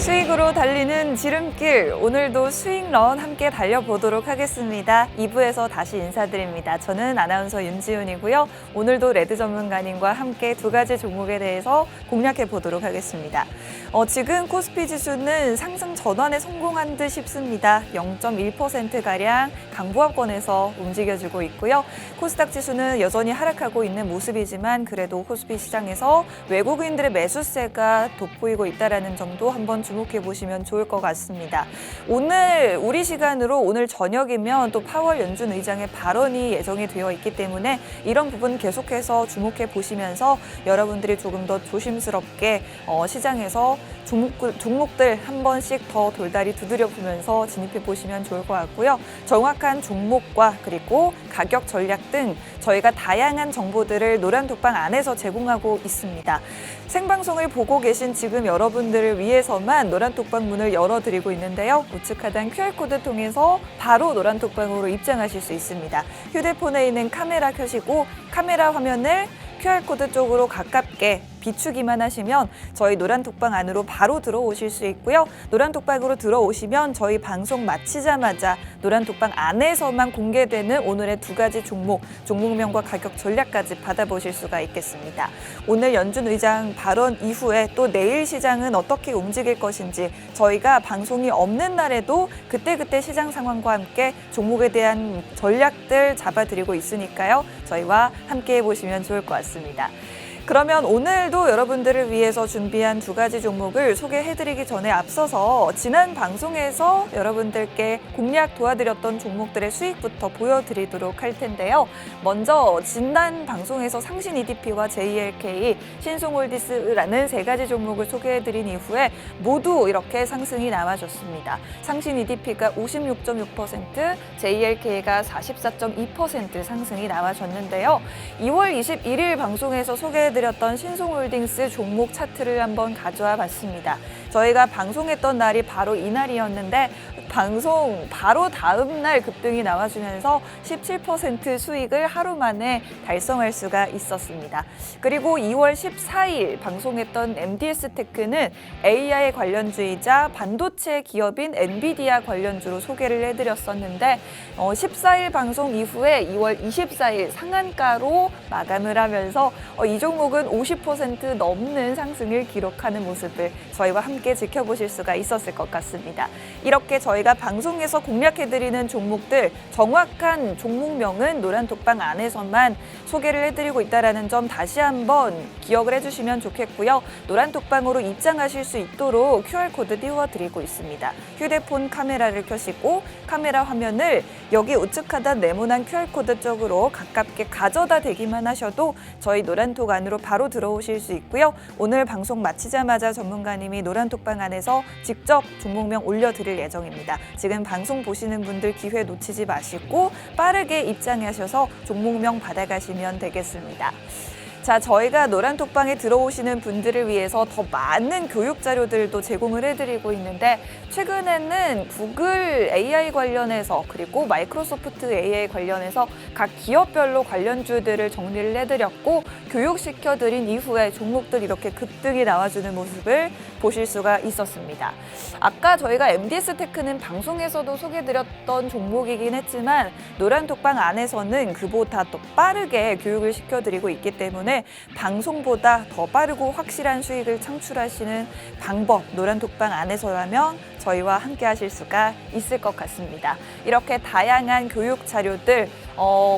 수익으로 달리는 지름길, 오늘도 수익런 함께 달려보도록 하겠습니다. 2부에서 다시 인사드립니다. 저는 아나운서 윤지훈이고요. 오늘도 레드 전문가님과 함께 두 가지 종목에 대해서 공략해 보도록 하겠습니다. 지금 코스피 지수는 상승 전환에 성공한 듯 싶습니다. 0.1%가량 강보합권에서 움직여주고 있고요. 코스닥 지수는 여전히 하락하고 있는 모습이지만 그래도 코스피 시장에서 외국인들의 매수세가 돋보이고 있다는 점도 한번 주목해 보시면 좋을 것 같습니다. 오늘 우리 시간으로 오늘 저녁이면 또 파월 연준 의장의 발언이 예정이 되어 있기 때문에 이런 부분 계속해서 주목해 보시면서 여러분들이 조금 더 조심스럽게 시장에서 종목들 한 번씩 더 돌다리 두드려 보면서 진입해 보시면 좋을 것 같고요. 정확한 종목과 그리고 가격 전략 등 저희가 다양한 정보들을 노란톡방 안에서 제공하고 있습니다. 생방송을 보고 계신 지금 여러분들을 위해서만 노란톡방 문을 열어드리고 있는데요. 우측 하단 QR코드 통해서 바로 노란톡방으로 입장하실 수 있습니다. 휴대폰에 있는 카메라 켜시고 카메라 화면을 QR코드 쪽으로 가깝게 비추기만 하시면 저희 노란톡방 안으로 바로 들어오실 수 있고요. 노란톡방으로 들어오시면 저희 방송 마치자마자 노란톡방 안에서만 공개되는 오늘의 두 가지 종목명과 가격 전략까지 받아보실 수가 있겠습니다. 오늘 연준 의장 발언 이후에 또 내일 시장은 어떻게 움직일 것인지 저희가 방송이 없는 날에도 그때그때 시장 상황과 함께 종목에 대한 전략들 잡아드리고 있으니까요. 저희와 함께 해보시면 좋을 것 같습니다. 그러면 오늘도 여러분들을 위해서 준비한 두 가지 종목을 소개해드리기 전에 앞서서 지난 방송에서 여러분들께 공략 도와드렸던 종목들의 수익부터 보여드리도록 할 텐데요. 먼저 지난 방송에서 상신 EDP와 JLK, 신송홀디스라는 세 가지 종목을 소개해드린 이후에 모두 이렇게 상승이 나와줬습니다. 상신 EDP가 56.6%, JLK가 44.2% 상승이 나와줬는데요. 2월 21일 방송에서 소개해드렸던 신송홀딩스 종목 차트를 한번 가져와 봤습니다. 저희가 방송했던 날이 바로 이날이었는데 방송 바로 다음 날 급등이 나와주면서 17% 수익을 하루 만에 달성할 수가 있었습니다. 그리고 2월 14일 방송했던 MDS테크는 AI 관련주이자 반도체 기업인 엔비디아 관련주로 소개를 해드렸었는데 14일 방송 이후에 2월 24일 상한가로 마감을 하면서 이 종목은 50% 넘는 상승을 기록하는 모습을 저희와 함께 지켜보실 수가 있었을 것 같습니다. 이렇게 저희가 방송에서 공략해드리는 종목들 정확한 종목명은 노란톡방 안에서만 소개를 해드리고 있다는 점 다시 한번 기억을 해주시면 좋겠고요. 노란톡방으로 입장하실 수 있도록 QR코드 띄워드리고 있습니다. 휴대폰 카메라를 켜시고 카메라 화면을 여기 우측 하단 네모난 QR코드 쪽으로 가깝게 가져다 대기만 하셔도 저희 노란톡 안으로 바로 들어오실 수 있고요. 오늘 방송 마치자마자 전문가님이 노란톡방 안에서 직접 종목명 올려드릴 예정입니다. 지금 방송 보시는 분들 기회 놓치지 마시고 빠르게 입장하셔서 종목명 받아가시면 되겠습니다. 자, 저희가 노란톡방에 들어오시는 분들을 위해서 더 많은 교육 자료들도 제공을 해드리고 있는데 최근에는 구글 AI 관련해서 그리고 마이크로소프트 AI 관련해서 각 기업별로 관련주들을 정리를 해드렸고 교육시켜드린 이후에 종목들 이렇게 급등이 나와주는 모습을 보실 수가 있었습니다. 아까 저희가 MDS테크는 방송에서도 소개드렸던 종목이긴 했지만 노란톡방 안에서는 그보다 더 빠르게 교육을 시켜드리고 있기 때문에 방송보다 더 빠르고 확실한 수익을 창출하시는 방법 노란톡방 안에서라면 저희와 함께 하실 수가 있을 것 같습니다. 이렇게 다양한 교육 자료들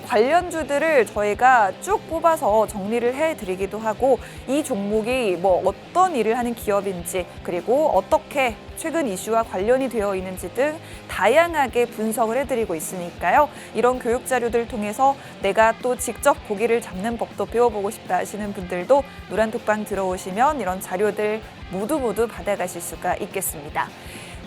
관련주들을 저희가 쭉 뽑아서 정리를 해드리기도 하고 이 종목이 어떤 일을 하는 기업인지 그리고 어떻게 최근 이슈와 관련이 되어 있는지 등 다양하게 분석을 해드리고 있으니까요. 이런 교육 자료들 통해서 내가 또 직접 고기를 잡는 법도 배워보고 싶다 하시는 분들도 노란톡방 들어오시면 이런 자료들 모두 받아가실 수가 있겠습니다.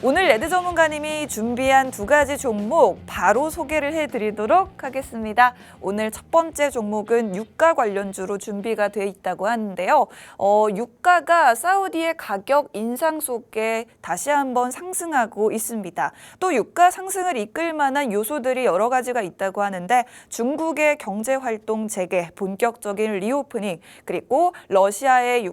오늘 레드 전문가님이 준비한 두 가지 종목 바로 소개를 해드리도록 하겠습니다. 오늘 첫 번째 종목은 유가 관련주로 준비가 돼 있다고 하는데요. 유가가 사우디의 가격 인상 속에 다시 한번 상승하고 있습니다. 또 유가 상승을 이끌 만한 요소들이 여러 가지가 있다고 하는데 중국의 경제활동 재개, 본격적인 리오프닝, 그리고 러시아의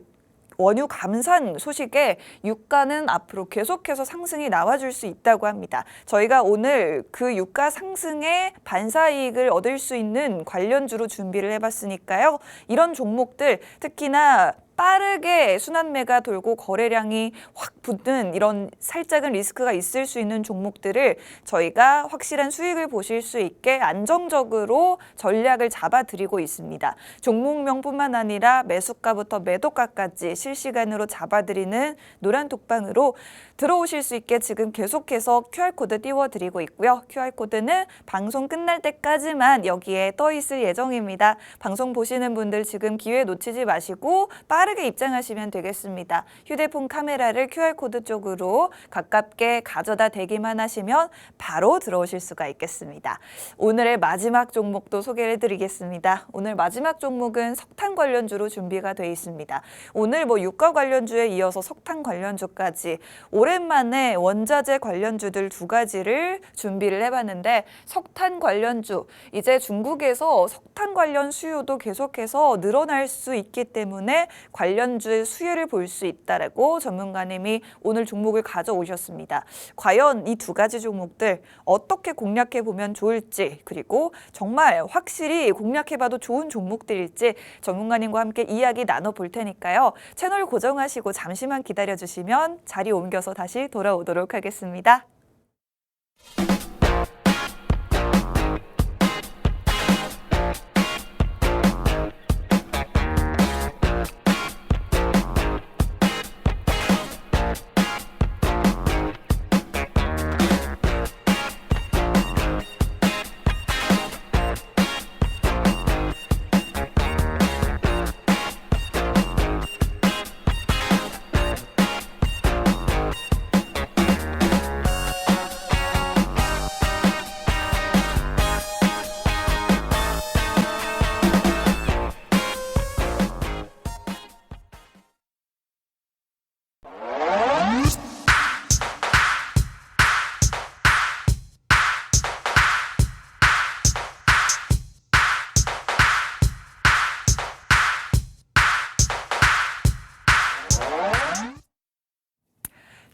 원유 감산 소식에 유가는 앞으로 계속해서 상승이 나와줄 수 있다고 합니다. 저희가 오늘 그 유가 상승의 반사이익을 얻을 수 있는 관련주로 준비를 해봤으니까요. 이런 종목들 특히나 빠르게 순환매가 돌고 거래량이 확 붙는 이런 살짝은 리스크가 있을 수 있는 종목들을 저희가 확실한 수익을 보실 수 있게 안정적으로 전략을 잡아드리고 있습니다. 종목명뿐만 아니라 매수가부터 매도가까지 실시간으로 잡아드리는 노란톡방으로 들어오실 수 있게 지금 계속해서 QR코드 띄워드리고 있고요. QR코드는 방송 끝날 때까지만 여기에 떠 있을 예정입니다. 방송 보시는 분들 지금 기회 놓치지 마시고 빠르게 입장하시면 되겠습니다. 휴대폰 카메라를 QR코드 쪽으로 가깝게 가져다 대기만 하시면 바로 들어오실 수가 있겠습니다. 오늘의 마지막 종목도 소개를 해드리겠습니다. 오늘 마지막 종목은 석탄 관련주로 준비가 되어 있습니다. 오늘 유가 관련주에 이어서 석탄 관련주까지 오랜만에 원자재 관련주들 두 가지를 준비를 해봤는데 석탄 관련주, 이제 중국에서 석탄 관련 수요도 계속해서 늘어날 수 있기 때문에 관련주의 수혜를 볼 수 있다라고 전문가님이 오늘 종목을 가져오셨습니다. 과연 이 두 가지 종목들 어떻게 공략해보면 좋을지, 그리고 정말 확실히 공략해봐도 좋은 종목들일지 전문가님과 함께 이야기 나눠볼 테니까요. 채널 고정하시고 잠시만 기다려주시면 자리 옮겨서 다시 돌아오도록 하겠습니다.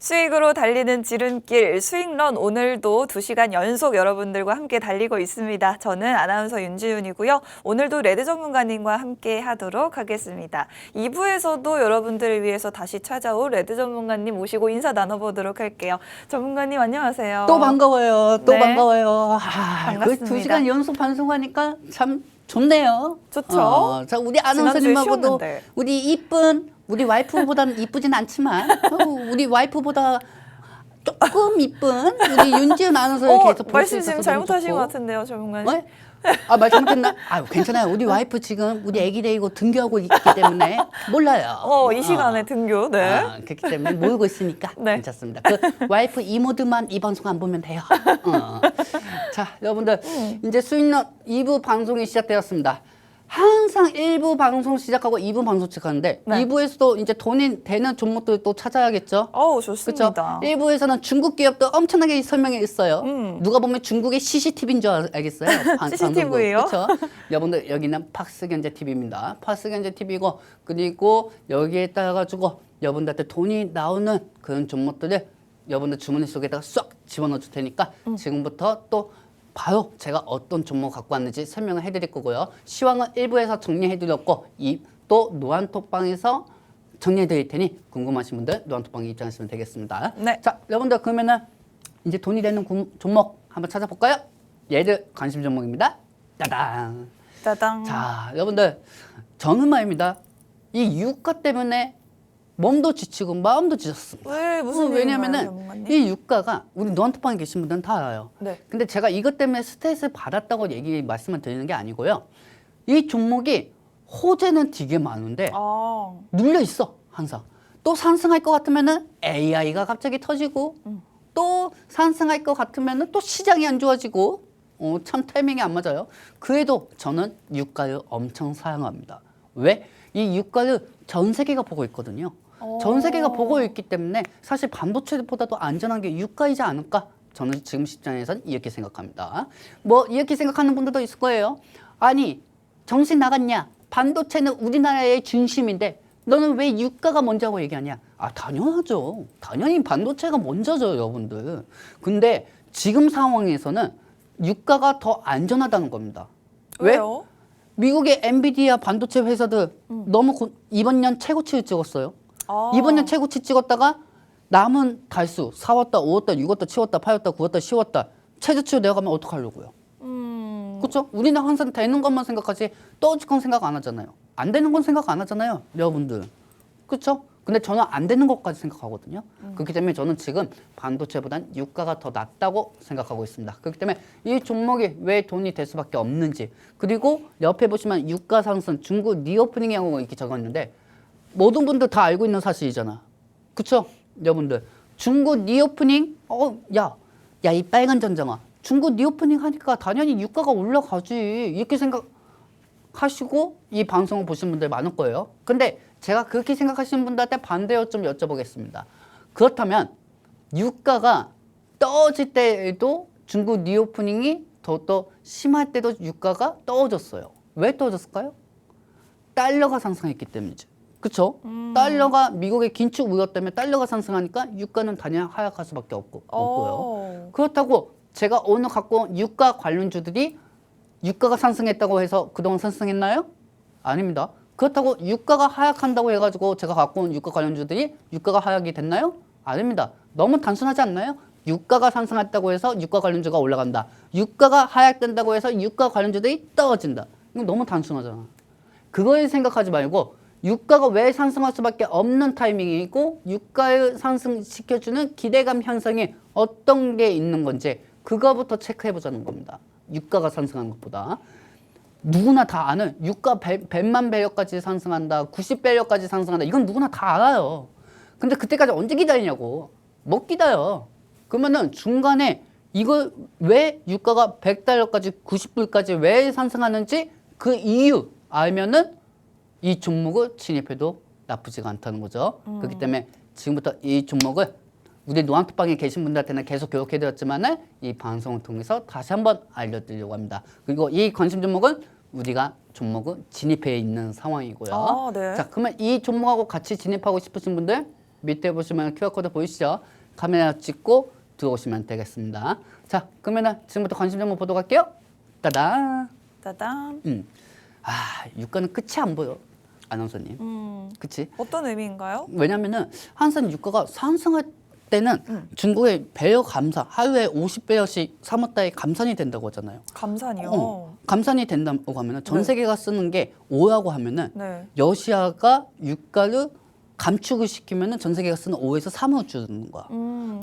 수익으로 달리는 지름길 수익런, 오늘도 2시간 연속 여러분들과 함께 달리고 있습니다. 저는 아나운서 윤지윤이고요. 오늘도 레드 전문가님과 함께 하도록 하겠습니다. 2부에서도 여러분들을 위해서 다시 찾아올 레드 전문가님 모시고 인사 나눠보도록 할게요. 전문가님 안녕하세요. 또 반가워요. 또 네. 반가워요. 반갑습니다. 그 2시간 연속 방송하니까 참 좋네요. 좋죠. 자, 우리 아나운서님하고도 쉬었는데. 우리 와이프보다는 이쁘진 않지만 우리 와이프보다 조금 이쁜 우리 윤지은 아나운서를 계속 볼 수 말씀 있어서 지금 너무 잘못하신 좋고. 것 같은데요, 전문가님. 어? 말 잘못했나? 괜찮아요. 우리 와이프 지금 우리 애기 데리고 등교하고 있기 때문에 몰라요. 이 시간에 등교, 네. 그렇기 때문에 모르고 있으니까 네. 괜찮습니다. 그 와이프 이모들만 이 방송 안 보면 돼요. 자, 여러분들 이제 수익론 2부 방송이 시작되었습니다. 항상 1부 방송 시작하고 2부 방송 시작하는데 네. 2부에서도 이제 돈이 되는 종목들 또 찾아야겠죠. 좋습니다. 그렇죠? 1부에서는 중국 기업도 엄청나게 설명해 있어요. 누가 보면 중국의 CCTV인 줄 알겠어요. CCTV요? 그렇죠? 여러분들 여기는 팍스경제 TV입니다. 팍스경제 TV고 그리고 여기에다가 가지고 여러분들한테 돈이 나오는 그런 종목들을 여러분들 주머니 속에다가 쏙 집어넣어 줄 테니까 지금부터 또 바로 제가 어떤 종목 갖고 왔는지 설명을 해드릴 거고요. 시황은 1부에서 정리해드렸고 또 노안톡방에서 정리해드릴 테니 궁금하신 분들 노안톡방에 입장하시면 되겠습니다. 네. 자, 여러분들 그러면은 이제 돈이 되는 종목 한번 찾아볼까요? 얘들 관심 종목입니다. 따당. 따당. 자, 여러분들 저는 말입니다. 이 유가 때문에 몸도 지치고 마음도 지쳤습니다. 왜 무슨 왜냐면은 전문가님? 이 유가가 우리 노안톡방에 계신 분들은 다 알아요. 네. 근데 제가 이것 때문에 스트레스를 받았다고 말씀을 드리는 게 아니고요. 이 종목이 호재는 되게 많은데 눌려 있어 항상. 또 상승할 것 같으면은 AI가 갑자기 터지고 또 상승할 것 같으면은 또 시장이 안 좋아지고 참 타이밍이 안 맞아요. 그래도 저는 유가를 엄청 사랑합니다. 왜? 이 유가를 전 세계가 보고 있거든요. 전 세계가 보고 있기 때문에 사실 반도체보다도 안전한 게 유가이지 않을까? 저는 지금 시장에서는 이렇게 생각합니다. 이렇게 생각하는 분들도 있을 거예요. 아니, 정신 나갔냐? 반도체는 우리나라의 중심인데 너는 왜 유가가 먼저라고 얘기하냐? 아, 당연하죠. 당연히 반도체가 먼저죠, 여러분들. 근데 지금 상황에서는 유가가 더 안전하다는 겁니다. 왜요? 미국의 엔비디아 반도체 회사들 이번 년 최고치를 찍었어요. 이번 년 최고치 찍었다가 남은 달수 4월달, 5월달, 6월달, 7월달, 8월달, 9월달, 10월달 최저치로 내려가면 어떡하려고요? 그렇죠? 우리는 항상 되는 것만 생각하지 떨어질 건 생각 안 하잖아요. 안 되는 건 생각 안 하잖아요, 여러분들. 그렇죠? 근데 저는 안 되는 것까지 생각하거든요. 그렇기 때문에 저는 지금 반도체보단 유가가 더 낫다고 생각하고 있습니다. 그렇기 때문에 이 종목이 왜 돈이 될 수밖에 없는지, 그리고 옆에 보시면 유가 상승, 중국 리오프닝이라고 이렇게 적었는데 모든 분들 다 알고 있는 사실이잖아. 그렇죠? 여러분들. 중국 리오프닝, 야, 이 빨간 전장아. 중국 리오프닝 하니까 당연히 유가가 올라가지. 이렇게 생각하시고 이 방송을 보신 분들 많을 거예요. 근데 제가 그렇게 생각하시는 분들한테 반대로 좀 여쭤보겠습니다. 그렇다면 유가가 떨어질 때에도 중국 리오프닝이 더 심할 때도 유가가 떨어졌어요. 왜 떨어졌을까요? 달러가 상승했기 때문이죠. 그렇죠? 달러가 미국의 긴축 우려 때문에 달러가 상승하니까 유가는 당연히 하락할 수밖에 없고요. 그렇다고 제가 오늘 갖고 온 유가 관련주들이 유가가 상승했다고 해서 그동안 상승했나요? 아닙니다. 그렇다고 유가가 하락한다고 해가지고 제가 갖고 온 유가 관련주들이 유가가 하락이 됐나요? 아닙니다. 너무 단순하지 않나요? 유가가 상승했다고 해서 유가 관련주가 올라간다. 유가가 하락된다고 해서 유가 관련주들이 떨어진다. 이거 너무 단순하잖아. 그걸 생각하지 말고 유가가 왜 상승할 수밖에 없는 타이밍이고 유가를 상승시켜주는 기대감 현상이 어떤 게 있는 건지 그거부터 체크해보자는 겁니다. 유가가 상승하는 것보다. 누구나 다 아는 유가 100만 배럴까지 상승한다. 90배럴까지 상승한다. 이건 누구나 다 알아요. 근데 그때까지 언제 기다리냐고. 못 기다려. 그러면은 중간에 이걸 왜 유가가 100달러까지 90불까지 왜 상승하는지 그 이유 알면은 이 종목을 진입해도 나쁘지가 않다는 거죠. 그렇기 때문에 지금부터 이 종목을 우리 노안톡방에 계신 분들한테는 계속 교육해드렸지만은 이 방송을 통해서 다시 한번 알려드리려고 합니다. 그리고 이 관심 종목은 우리가 종목을 진입해 있는 상황이고요. 네. 자, 그러면 이 종목하고 같이 진입하고 싶으신 분들 밑에 보시면 QR코드 보이시죠? 카메라 찍고 들어오시면 되겠습니다. 자, 그러면은 지금부터 관심 종목 보도록 할게요. 따단. 따단. 유가는 끝이 안 보여. 아나운서님. 그치? 어떤 의미인가요? 왜냐면은 항상 유가가 상승할 때는 중국의 배열 감산, 하루에 50배열씩 3월달에 감산이 된다고 하잖아요. 감산이요? 감산이 된다고 하면은 전 세계가 쓰는 게 5라고 하면은 네. 러시아가 유가를 감축을 시키면은 전 세계가 쓰는 5에서 3으로 줄는 거야.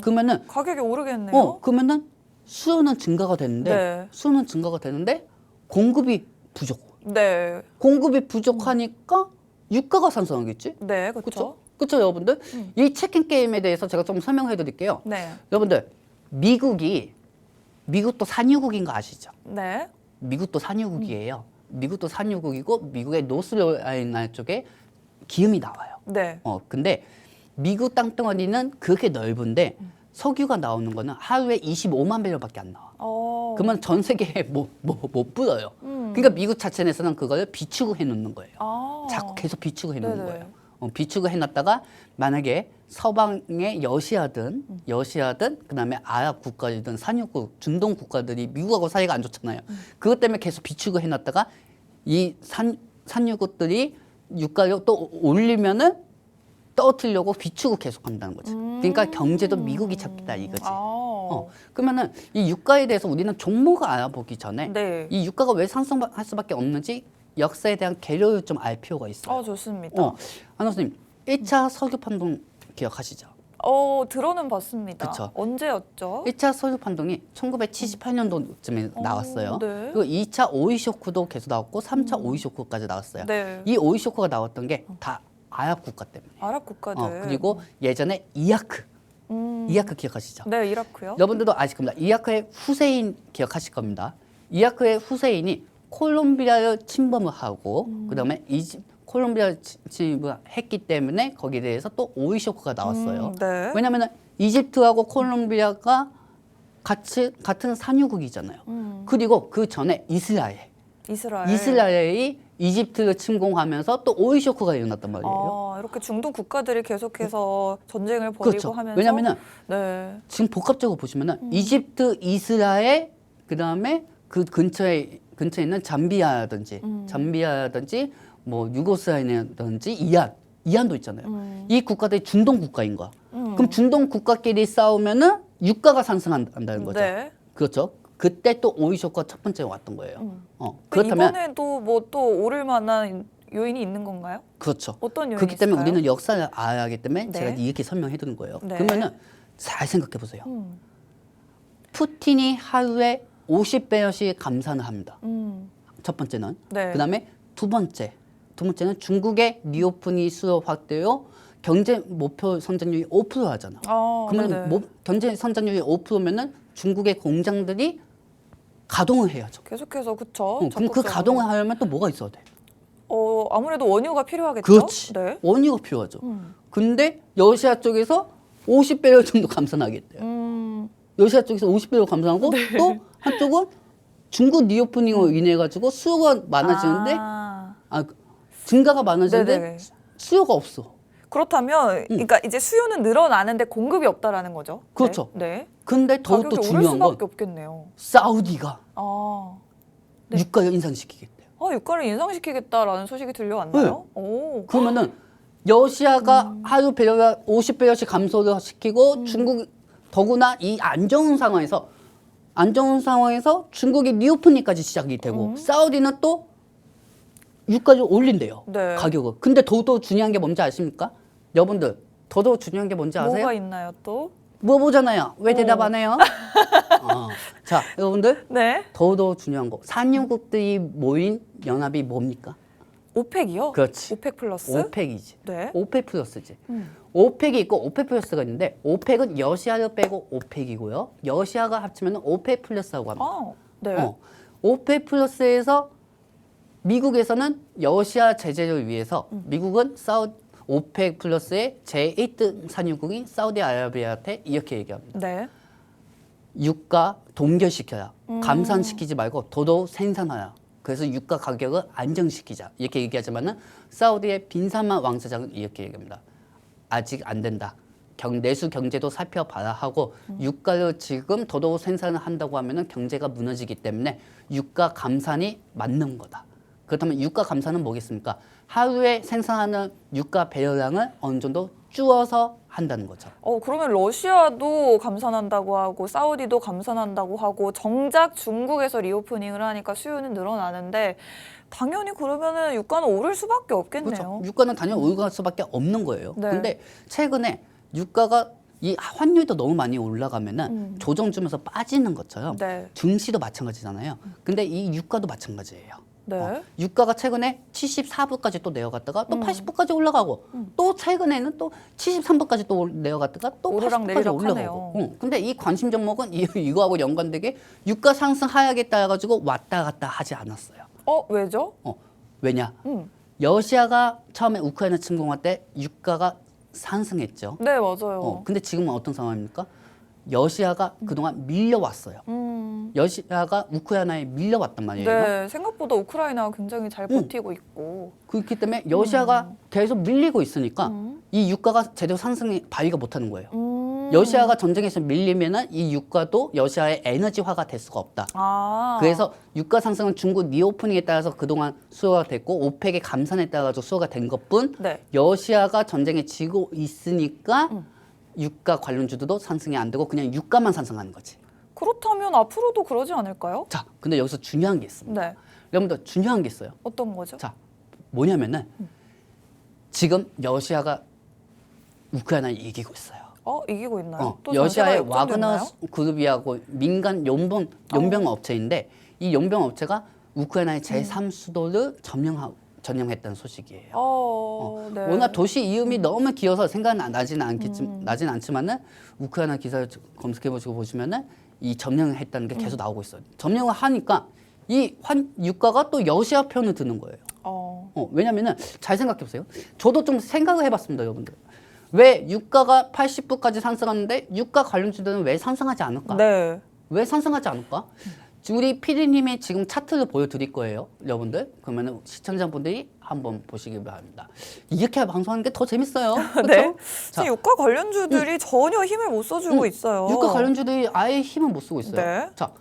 그러면은 가격이 오르겠네요. 그러면은 수요는 증가가 되는데 네. 수요는 증가가 되는데 공급이 부족. 네. 공급이 부족하니까 유가가 상승하겠지? 네, 그렇죠. 그렇죠? 그렇죠, 여러분들? 이 체킹 게임에 대해서 제가 좀 설명해 드릴게요. 네. 여러분들, 미국도 산유국인 거 아시죠? 네. 미국도 산유국이에요. 미국도 산유국이고 미국의 노스캐롤라이나 쪽에 기름이 나와요. 네. 근데 미국 땅덩어리는 그렇게 넓은데 석유가 나오는 거는 하루에 25만 배럴밖에 안 나와. 그러면 전 세계에 못 뿌려요. 그러니까 미국 자체 내에서는 그걸 비축을 해놓는 거예요. 자꾸 계속 비축을 해놓는 네네. 거예요. 비축을 해놨다가 만약에 서방의 러시아든 그다음에 아랍 국가든 산유국 중동 국가들이 미국하고 사이가 안 좋잖아요. 그것 때문에 계속 비축을 해놨다가 이 산유국들이 유가를 또 올리면은 떨어뜨리려고 비축을 계속한다는 거지. 그러니까 경제도 미국이 잡겠다 이거지. 그러면은 이 유가에 대해서 우리는 종목을 알아보기 전에 네. 이 유가가 왜 상승할 수밖에 없는지 역사에 대한 개요를 좀 알 필요가 있어요. 좋습니다. 아나운서님, 1차 석유 판동 기억하시죠? 들어는 봤습니다. 그쵸. 언제였죠? 1차 석유 판동이 1978년도쯤에 나왔어요. 네. 그리고 2차 오일 쇼크도 계속 나왔고 3차 오일 쇼크까지 나왔어요. 네. 이 오일 쇼크가 나왔던 게 다 아랍 국가 때문에. 아랍 국가들. 그리고 예전에 이라크 기억하시죠? 네, 이라크요. 여러분들도 아실 겁니다. 이라크의 후세인 기억하실 겁니다. 이라크의 후세인이 콜롬비아를 침범을 하고 그다음에 콜롬비아를 침범했기 때문에 거기에 대해서 또 오일 쇼크가 나왔어요. 네. 왜냐하면 이집트하고 콜롬비아가 같은 산유국이잖아요. 그리고 그 전에 이스라엘이 이집트를 침공하면서 또 오일 쇼크가 일어났단 말이에요. 이렇게 중동 국가들이 계속해서 전쟁을 벌이고 그렇죠. 하면서 왜냐면은 네. 지금 복합적으로 보시면은 이집트, 이스라엘, 그다음에 그 근처에 있는 잠비아라든지 뭐 유고슬라비아라든지 이란도 있잖아요. 이 국가들이 중동 국가인 거야. 그럼 중동 국가끼리 싸우면은 유가가 상승한다는 거죠. 네. 그렇죠. 그때 또 오일 쇼크가 첫 번째 왔던 거예요. 그렇다면 이번에도 뭐 또 오를 만한 요인이 있는 건가요? 그렇죠. 어떤 요인이 그렇기 때문에 있을까요? 우리는 역사를 알아야 하기 때문에 네. 제가 이렇게 설명해 드는 거예요. 네. 그러면은 잘 생각해 보세요. 푸틴이 하루에 50배씩 감산을 합니다. 첫 번째는. 네. 그다음에 두 번째는 중국의 리오프닝 수요 확대요. 경제 목표 성장률이 5% 하잖아. 그러면 경제 성장률이 5%면은 중국의 공장들이 가동을 해야죠. 계속해서 그쵸. 그럼 그 가동을 하려면 또 뭐가 있어야 돼? 아무래도 원유가 필요하겠죠. 그렇지. 네. 원유가 필요하죠. 근데 러시아 쪽에서 50배럴 정도 감산하겠대요. 러시아 쪽에서 50배럴 감산하고 또 한쪽은 중국 리오프닝으로 인해 가지고 수요가 많아지는데 증가가 많아지는데 네네. 수요가 없어. 그렇다면 그러니까 이제 수요는 늘어나는데 공급이 없다라는 거죠. 그렇죠. 네. 근데 더욱더 가격이 오를 중요한 건 수밖에 없겠네요. 사우디가 네. 유가를 인상시키겠대요. 유가를 인상시키겠다라는 소식이 들려왔나요? 오. 그러면은 러시아가 하루 배럴당 50배럴씩 감소를 시키고 중국 더구나 이 안 좋은 상황에서 중국이 리오프닝까지 시작이 되고 사우디는 또 유가를 올린대요. 네. 가격을. 근데 더더 중요한 게 뭔지 아십니까? 여러분들 더더 중요한 게 뭔지 아세요? 뭐가 있나요 또? 물어보잖아요. 왜 대답 안 해요? 자, 여러분들 네. 더더 중요한 거. 산유국들이 모인 연합이 뭡니까? 오펙이요? 그렇지. 오펙 플러스? 오펙이지. 네. 오펙 플러스지. 오펙이 있고 오펙 플러스가 있는데 오펙은 러시아를 빼고 오펙이고요. 러시아가 합치면 오펙 플러스라고 합니다. 네. 오펙 플러스에서 미국에서는 러시아 제재를 위해서 미국은 오펙 플러스의 제1등 산유국인 사우디아라비아한테 이렇게 얘기합니다. 네. 유가 동결시켜라. 감산시키지 말고 더더욱 생산하라. 그래서 유가 가격을 안정시키자. 이렇게 얘기하지만은 사우디의 빈살만 왕세자는 이렇게 얘기합니다. 아직 안 된다. 내수 경제도 살펴봐라 하고 유가를 지금 더더욱 생산을 한다고 하면은 경제가 무너지기 때문에 유가 감산이 맞는 거다. 그렇다면 유가 감산은 뭐겠습니까? 하루에 생산하는 유가 배럴량을 어느 정도 줄어서 한다는 거죠. 그러면 러시아도 감산한다고 하고 사우디도 감산한다고 하고 정작 중국에서 리오프닝을 하니까 수요는 늘어나는데 당연히 그러면은 유가는 오를 수밖에 없겠네요. 그렇죠. 유가는 당연히 오를 수밖에 없는 거예요. 네. 근데 최근에 유가가 이 환율도 너무 많이 올라가면은 조정 주면서 빠지는 것처럼 네. 증시도 마찬가지잖아요. 근데 이 유가도 마찬가지예요. 네. 유가가 최근에 74불까지 또 내려갔다가 또 80불까지 올라가고 또 최근에는 또 73불까지 또 내려갔다가 또 오르락 80불까지 내리락 올라가고. 하네요. 근데 이 관심 종목은 이거하고 연관되게 유가 상승 하락에 따라 가지고 왔다 갔다 하지 않았어요. 왜죠? 왜냐? 러시아가 처음에 우크라이나 침공할 때 유가가 상승했죠. 네, 맞아요. 근데 지금은 어떤 상황입니까? 러시아가 그동안 밀려왔어요. 러시아가 우크라이나에 밀려왔단 말이에요. 네, 생각보다 우크라이나가 굉장히 잘 버티고 있고. 그렇기 때문에 러시아가 계속 밀리고 있으니까 이 유가가 제대로 상승이 발휘가 못하는 거예요. 러시아가 전쟁에서 밀리면은 이 유가도 러시아의 에너지화가 될 수가 없다. 그래서 유가 상승은 중국 리오프닝에 따라서 그동안 수요가 됐고 오펙의 감산에 따라서 수요가 된 것뿐 네. 러시아가 전쟁에 지고 있으니까 유가 관련주들도 상승이 안 되고 그냥 유가만 상승하는 거지. 그렇다면 앞으로도 그러지 않을까요? 자, 근데 여기서 중요한 게 있습니다. 네. 여러분들 중요한 게 있어요. 어떤 거죠? 자, 뭐냐면은 지금 러시아가 우크라이나를 이기고 있어요. 이기고 있나요? 또 러시아의 전세가 와그너 역전됐나요? 그룹이하고 민간 용병 업체인데 이 용병 업체가 우크라이나의 제3 수도를 점령했다는 소식이에요. 네. 워낙 도시 이름이 너무 길어서 생각은 나진 않지만은 우크라이나 기사를 검색해 보시면은 이 점령을 했다는 게 계속 나오고 있어요. 점령을 하니까 이 유가가 또 러시아 편을 드는 거예요. 왜냐면은 잘 생각해 보세요. 저도 좀 생각을 해봤습니다, 여러분들. 왜 유가가 80불까지 상승하는데 유가 관련주들은 왜 상승하지 않을까? 네. 왜 상승하지 않을까? 우리 PD님이 지금 차트를 보여드릴 거예요, 여러분들. 그러면 시청자분들이 한번 보시기 바랍니다. 이렇게 방송하는 게 더 재밌어요. 그렇죠? 네. 지금 유가 관련주들이 전혀 힘을 못 써주고 있어요. 유가 관련주들이 아예 힘을 못 쓰고 있어요. 네. 자,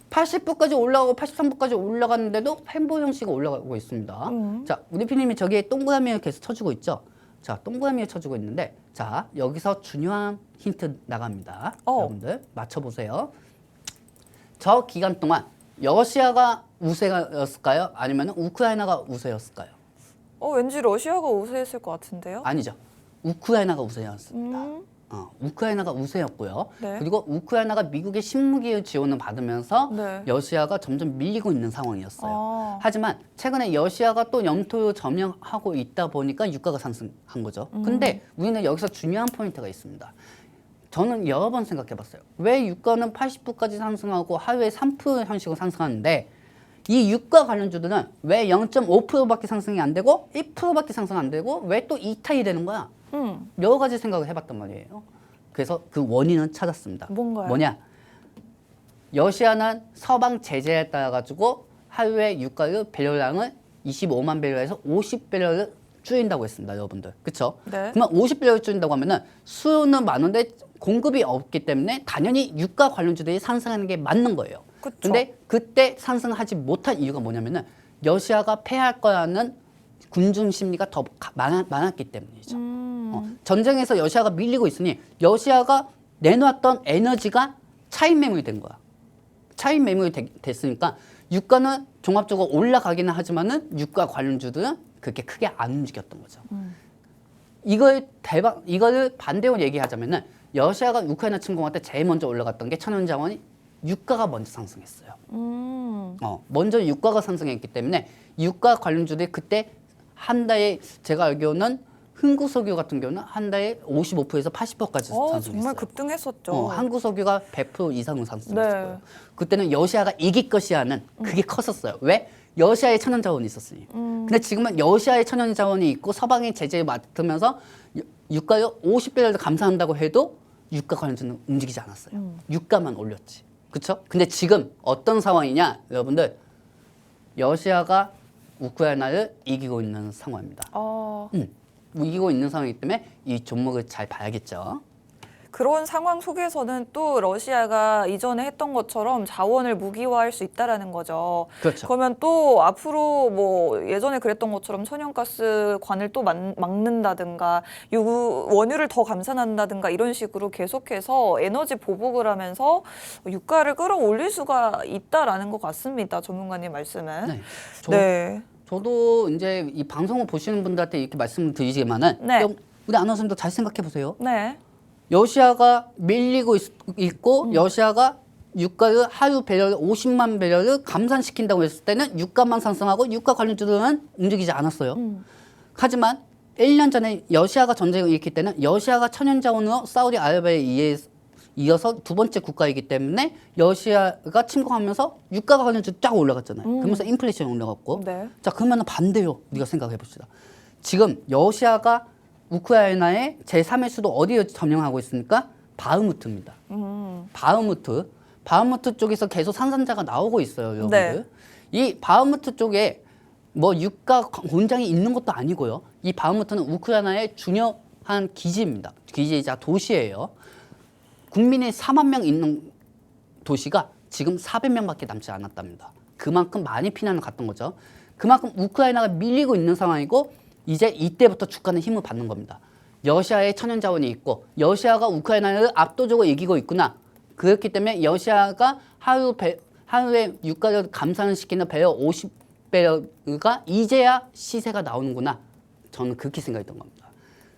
80불까지 올라가고 83불까지 올라갔는데도 펜보 형식이 올라가고 있습니다. 자, 우리 PD님이 저기에 동그라미를 계속 쳐주고 있죠. 자, 동그라미를 쳐주고 있는데, 자, 여기서 중요한 힌트 나갑니다. 여러분들 맞춰보세요. 저 기간 동안 러시아가 우세였을까요? 아니면 우크라이나가 우세였을까요? 왠지 러시아가 우세했을 것 같은데요. 아니죠. 우크라이나가 우세였습니다. 우크라이나가 우세였고요. 네. 그리고 우크라이나가 미국의 신무기 지원을 받으면서 네. 러시아가 점점 밀리고 있는 상황이었어요. 아. 하지만 최근에 러시아가 또 영토를 점령하고 있다 보니까 유가가 상승한 거죠. 근데 우리는 여기서 중요한 포인트가 있습니다. 저는 여러 번 생각해 봤어요. 왜 유가는 80%까지 상승하고 하루에 3% 형식으로 상승하는데 이 유가 관련주들은 왜 0.5%밖에 상승이 안 되고 1%밖에 상승 안 되고 왜 또 이탈이 되는 거야? 여러 가지 생각을 해봤단 말이에요. 그래서 그 원인은 찾았습니다. 뭔가요? 뭐냐? 러시아는 서방 제재에 따라 가지고 하루에 유가를 배럴량을 25만 배럴에서 50배럴을 줄인다고 했습니다, 여러분들. 그렇죠? 네. 그러면 50배럴 줄인다고 하면은 수요는 많은데 공급이 없기 때문에 당연히 유가 관련주들이 상승하는 게 맞는 거예요. 그쵸. 근데 그때 상승하지 못한 이유가 뭐냐면은 러시아가 패할 거라는 군중 심리가 더 많았기 때문이죠. 전쟁에서 러시아가 밀리고 있으니 러시아가 내놓았던 에너지가 차익 매물이 된 거야. 차익 매물이 됐으니까 유가는 종합적으로 올라가기는 하지만은 유가 관련주들은 그렇게 크게 안 움직였던 거죠. 이거를 반대로 얘기하자면은 러시아가 우크라이나 침공할 때 제일 먼저 올라갔던 게 천연자원이 유가가 먼저 상승했어요. 먼저 유가가 상승했기 때문에 유가 관련주들이 그때 한 달에 제가 알기로는 흥구석유 같은 경우는 한 달에 55%에서 80%까지 상승했어요. 정말 급등했었죠. 한구석유가 100% 이상으로 상승했어요. 네. 그때는 러시아가 이길 것이라는 그게 컸었어요. 왜? 러시아의 천연자원이 있었으니. 근데 지금은 러시아의 천연자원이 있고 서방의 제재를 맡으면서 유가를 50배를 감산한다고 해도 유가 관련주는 움직이지 않았어요. 유가만 올렸지. 그렇죠? 근데 지금 어떤 상황이냐, 여러분들? 러시아가 우크라이나를 이기고 있는 상황입니다. 이기고 있는 상황이기 때문에 이 종목을 잘 봐야겠죠. 그런 상황 속에서는 또 러시아가 이전에 했던 것처럼 자원을 무기화할 수 있다라는 거죠. 그렇죠. 그러면 또 앞으로 뭐 예전에 그랬던 것처럼 천연가스 관을 또 막는다든가 원유를 더 감산한다든가 이런 식으로 계속해서 에너지 보복을 하면서 유가를 끌어올릴 수가 있다라는 것 같습니다. 전문가님 말씀은. 네. 네. 저도 이제 이 방송을 보시는 분들한테 이렇게 말씀을 드리지만은 네. 우리 아나운서님도 잘 생각해 보세요. 네. 러시아가 밀리고 있고 러시아가 유가를 하루 배럴 50만 배럴을 감산시킨다고 했을 때는 유가만 상승하고 유가 관련주들은 움직이지 않았어요. 하지만 1년 전에 러시아가 전쟁을 일으킬 때는 러시아가 천연자원으로 사우디아라비아에 이어서 두 번째 국가이기 때문에 러시아가 침공하면서 유가가 관련주 쫙 올라갔잖아요. 그러면서 인플레이션이 올라갔고. 네. 자, 그러면 반대로 우리가 생각해 봅시다. 지금 러시아가 우크라이나의 제3의 수도 어디에 점령하고 있습니까? 바흐무트입니다. 바흐무트 쪽에서 계속 산산자가 나오고 있어요, 여러분들. 네. 이 바흐무트 쪽에 뭐 유가 공장이 있는 것도 아니고요. 이 바흐무트는 우크라이나의 중요한 기지입니다. 기지이자 도시예요. 국민이 4만 명 있는 도시가 지금 400명밖에 남지 않았답니다. 그만큼 많이 피난을 갔던 거죠. 그만큼 우크라이나가 밀리고 있는 상황이고 이제 이때부터 주가는 힘을 받는 겁니다. 러시아의 천연자원이 있고 러시아가 우크라이나를 압도적으로 이기고 있구나. 그렇기 때문에 러시아가 하루에 유가를 감산을 시키는 배럴 50배럴가 이제야 시세가 나오는구나. 저는 그렇게 생각했던 겁니다.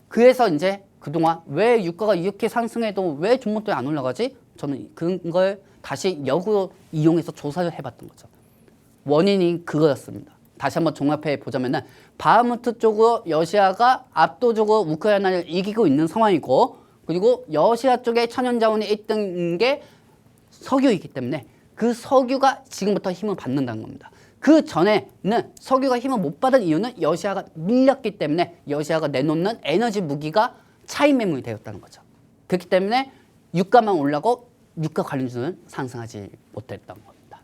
그래서 이제 그동안 왜 유가가 이렇게 상승해도 왜 종목들이 안 올라가지? 저는 그걸 다시 역으로 이용해서 조사를 해봤던 거죠. 원인이 그거였습니다. 다시 한번 종합해 보자면은 바흐무트 쪽으로 러시아가 압도적으로 우크라이나를 이기고 있는 상황이고 그리고 러시아 쪽에 천연자원이 있던 게 석유이기 때문에 그 석유가 지금부터 힘을 받는다는 겁니다. 그 전에는 석유가 힘을 못 받은 이유는 러시아가 밀렸기 때문에 러시아가 내놓는 에너지 무기가 차익 매물이 되었다는 거죠. 그렇기 때문에 유가만 올라고 유가 관련주는 상승하지 못했던 겁니다.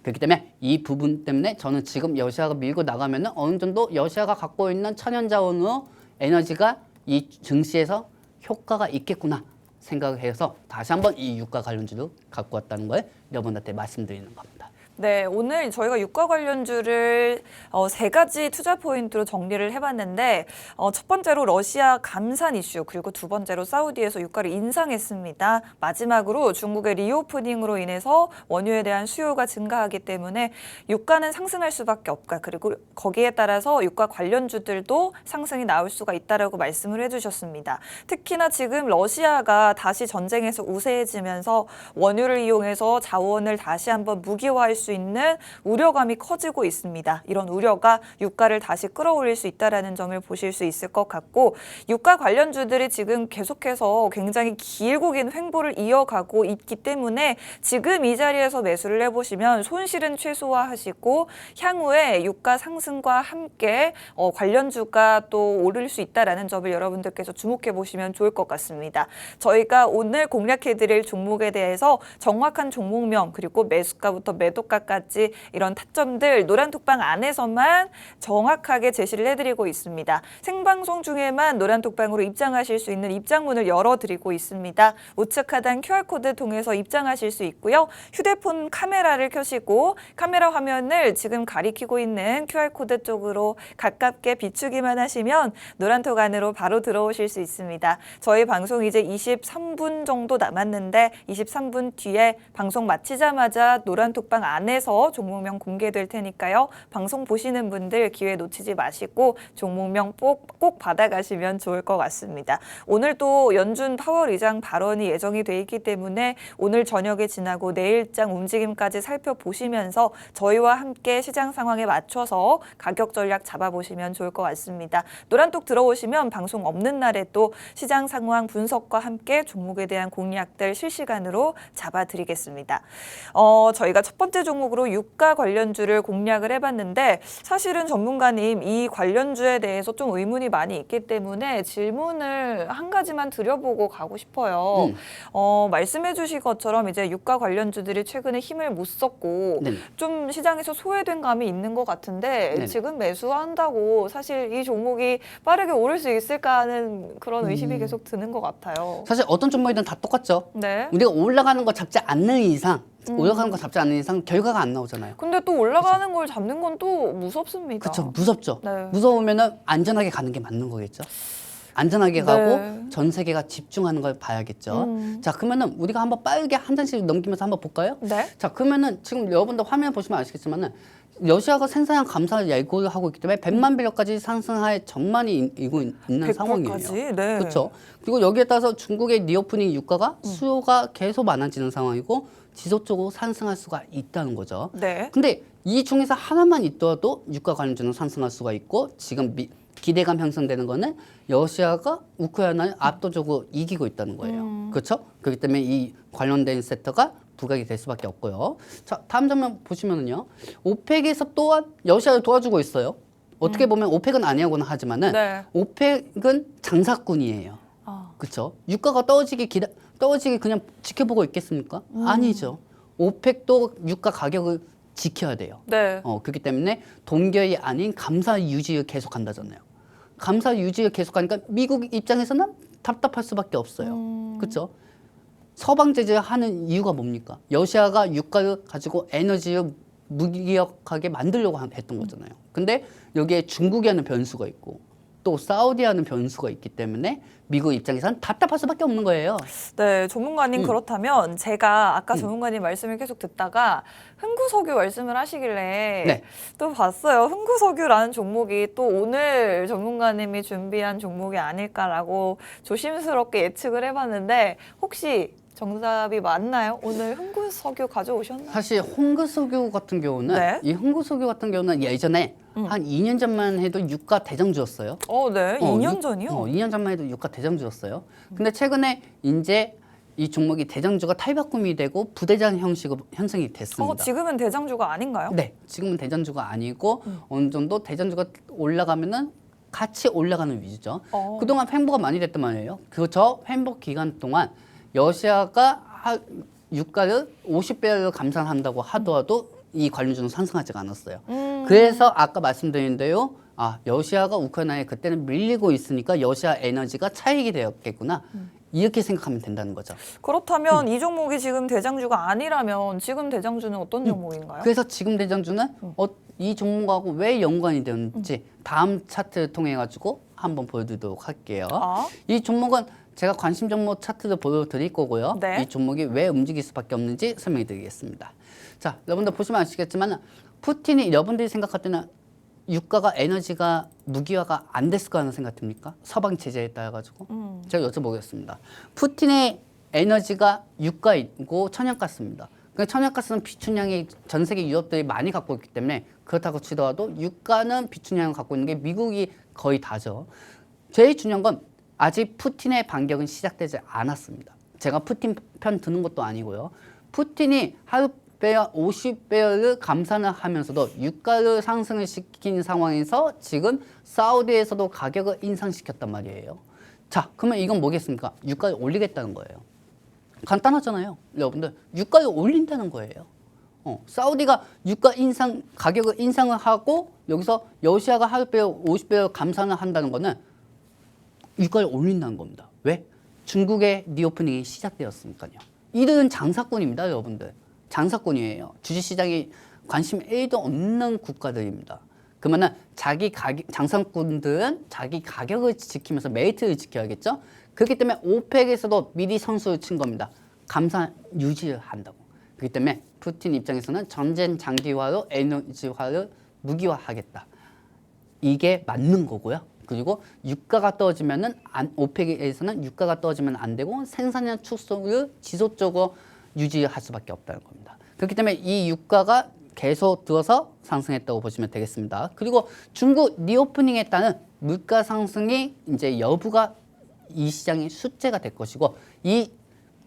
그렇기 때문에 이 부분 때문에 저는 지금 러시아가 밀고 나가면은 어느 정도 러시아가 갖고 있는 천연자원으로 에너지가 이 증시에서 효과가 있겠구나 생각을 해서 다시 한번 이 유가 관련주도 갖고 왔다는 걸 여러분한테 말씀드리는 겁니다. 네, 오늘 저희가 유가 관련주를 세 가지 투자 포인트로 정리를 해봤는데 첫 번째로 러시아 감산 이슈, 그리고 두 번째로 사우디에서 유가를 인상했습니다. 마지막으로 중국의 리오프닝으로 인해서 원유에 대한 수요가 증가하기 때문에 유가는 상승할 수밖에 없다. 그리고 거기에 따라서 유가 관련주들도 상승이 나올 수가 있다라고 말씀을 해주셨습니다. 특히나 지금 러시아가 다시 전쟁에서 우세해지면서 원유를 이용해서 자원을 다시 한번 무기화할 수 있는 우려감이 커지고 있습니다. 이런 우려가 유가를 다시 끌어올릴 수 있다는 점을 보실 수 있을 것 같고, 유가 관련주들이 지금 계속해서 굉장히 길고 긴 횡보를 이어가고 있기 때문에 지금 이 자리에서 매수를 해보시면 손실은 최소화하시고 향후에 유가 상승과 함께 관련주가 또 오를 수 있다는 점을 여러분들께서 주목해 보시면 좋을 것 같습니다. 저희가 오늘 공략해드릴 종목에 대해서 정확한 종목명 그리고 매수가부터 매도가 까지 이런 타점들 노란톡방 안에서만 정확하게 제시를 해드리고 있습니다. 생방송 중에만 노란톡방으로 입장하실 수 있는 입장문을 열어드리고 있습니다. 우측 하단 QR코드 통해서 입장하실 수 있고요. 휴대폰 카메라를 켜시고 카메라 화면을 지금 가리키고 있는 QR코드 쪽으로 가깝게 비추기만 하시면 노란톡 안으로 바로 들어오실 수 있습니다. 저희 방송 이제 23분 정도 남았는데 23분 뒤에 방송 마치자마자 노란톡방 안에서 종목명 공개될 테니까요. 방송 보시는 분들 기회 놓치지 마시고 종목명 꼭 받아가시면 좋을 것 같습니다. 오늘 또 연준 파월 의장 발언이 예정이 돼 있기 때문에 오늘 저녁에 지나고 내일장 움직임까지 살펴보시면서 저희와 함께 시장 상황에 맞춰서 가격 전략 잡아보시면 좋을 것 같습니다. 노란톡 들어오시면 방송 없는 날에 또 시장 상황 분석과 함께 종목에 대한 공략들 실시간으로 잡아드리겠습니다. 저희가 첫 번째 종목으로 유가 관련주를 공략을 해봤는데 사실은 전문가님 이 관련주에 대해서 좀 의문이 많이 있기 때문에 질문을 한 가지만 드려보고 가고 싶어요. 말씀해 주신 것처럼 이제 유가 관련주들이 최근에 힘을 못 썼고 네네. 좀 시장에서 소외된 감이 있는 것 같은데 네네. 지금 매수한다고 사실 이 종목이 빠르게 오를 수 있을까 하는 그런 의심이 계속 드는 것 같아요. 사실 어떤 종목이든 다 똑같죠. 네. 우리가 올라가는 거 잡지 않는 이상 올라가는 거 잡지 않는 이상 결과가 안 나오잖아요. 근데 또 올라가는 걸 잡는 건 또 무섭습니다. 그렇죠. 무섭죠. 네. 무서우면은 안전하게 가는 게 맞는 거겠죠. 안전하게 가고 네. 전 세계가 집중하는 걸 봐야겠죠. 자, 그러면은 우리가 한번 빠르게 한 단씩 넘기면서 한번 볼까요? 네. 자, 그러면은 지금 여러분들 화면 보시면 아시겠지만은 러시아가 생산량 감산을 예고를 하고 있기 때문에 100만 배럴까지 상승할 전망이 이고 있는 상황이에요. 네. 그렇죠. 그리고 여기에 따라서 중국의 리오프닝 유가가 수요가 계속 많아지는 상황이고 지속적으로 상승할 수가 있다는 거죠. 네. 근데 이 중에서 하나만 있더라도 유가 관련주는 상승할 수가 있고 지금 기대감 형성되는 거는 러시아가 우크라이나를 압도적으로 이기고 있다는 거예요. 그렇죠? 그렇기 때문에 이 관련된 섹터가 부각이 될 수밖에 없고요. 자, 다음 장면 보시면은요. 오펙에서 또한 러시아를 도와주고 있어요. 어떻게 보면 오펙은 아니라고는 하지만은 네. 오펙은 장사꾼이에요. 그렇죠? 유가가 떨어지기 그냥 지켜보고 있겠습니까? 아니죠. 오펙도 유가 가격을 지켜야 돼요. 네. 그렇기 때문에 동결이 아닌 감사 유지를 계속한다잖아요. 감사 유지를 계속하니까 미국 입장에서는 답답할 수밖에 없어요. 그렇죠? 서방 제재를 하는 이유가 뭡니까? 러시아가 유가를 가지고 에너지를 무기력하게 만들려고 했던 거잖아요. 근데 여기에 중국이 하는 변수가 있고 또 사우디하는 변수가 있기 때문에 미국 입장에서는 답답할 수밖에 없는 거예요. 네, 전문가님 그렇다면 제가 아까 전문가님 말씀을 계속 듣다가 흥구석유 말씀을 하시길래 네. 또 봤어요. 흥구석유라는 종목이 또 오늘 전문가님이 준비한 종목이 아닐까라고 조심스럽게 예측을 해봤는데 혹시 정답이 맞나요? 오늘 흥구석유 가져오셨나요? 사실 홍구석유 같은 경우는 네. 이 홍구석유 같은 경우는 예전에 한 2년 전만 해도 유가 대장주였어요. 네. 2년 전이요? 2년 전만 해도 유가 대장주였어요. 근데 최근에 이제 이 종목이 대장주가 탈바꿈이 되고 부대장 형식으로 형성이 됐습니다. 지금은 대장주가 아닌가요? 네, 지금은 대장주가 아니고 어느 정도 대장주가 올라가면은 같이 올라가는 위주죠. 그동안 횡보가 많이 됐단 말이에요. 저 횡보 기간 동안 러시아가 유가를 50배를 감산한다고 하더라도 이 관련주는 상승하지가 않았어요. 그래서 아까 말씀드렸는데요. 아, 러시아가 우크라이나에 그때는 밀리고 있으니까 러시아 에너지가 차익이 되었겠구나. 이렇게 생각하면 된다는 거죠. 그렇다면 이 종목이 지금 대장주가 아니라면 지금 대장주는 어떤 종목인가요? 그래서 지금 대장주는 이 종목하고 왜 연관이 되는지 다음 차트를 통해 가지고 한번 보여드리도록 할게요. 이 종목은 제가 관심 종목 차트를 보여드릴 거고요. 네. 이 종목이 왜 움직일 수밖에 없는지 설명해 드리겠습니다. 자, 여러분들 보시면 아시겠지만 푸틴이 여러분들이 생각할 때는 유가가 에너지가 무기화가 안 됐을 거라는 생각 듭니까? 서방 제재에 따라 가지고 제가 여쭤보겠습니다. 푸틴의 에너지가 유가이고 천연가스입니다. 그 천연가스는 비축량이 전 세계 유럽들이 많이 갖고 있기 때문에 그렇다고 치더라도 유가는 비축량을 갖고 있는 게 미국이 거의 다죠. 제일 중요한 건 아직 푸틴의 반격은 시작되지 않았습니다. 제가 푸틴 편 드는 것도 아니고요. 푸틴이 하루 배열 50배열을 감산을 하면서도 유가를 상승을 시킨 상황에서 지금 사우디에서도 가격을 인상시켰단 말이에요. 자, 그러면 이건 뭐겠습니까? 유가를 올리겠다는 거예요. 간단하잖아요. 여러분들 유가를 올린다는 거예요. 사우디가 유가 인상 가격을 인상을 하고 여기서 러시아가 하루배열 50배열 감산을 한다는 거는 유가를 올린다는 겁니다. 왜? 중국의 리오프닝이 시작되었으니까요. 이들은 장사꾼입니다, 여러분들. 장사꾼이에요. 주식시장에 관심 1도 없는 국가들입니다. 그러면 자기 장사꾼들은 자기 가격을 지키면서 메리트를 지켜야겠죠. 그렇기 때문에 오펙에서도 미리 선수를 친 겁니다. 감산 유지를 한다고. 그렇기 때문에 푸틴 입장에서는 전쟁 장기화로 에너지화를 무기화하겠다. 이게 맞는 거고요. 그리고 유가가 떨어지면은 오펙에서는 유가가 떨어지면 안 되고 생산량 축소를 지속적으로 유지할 수밖에 없다는 겁니다. 그렇기 때문에 이 유가가 계속 들어서 상승했다고 보시면 되겠습니다. 그리고 중국 리오프닝에 따른 물가 상승이 이제 여부가 이 시장의 숙제가 될 것이고 이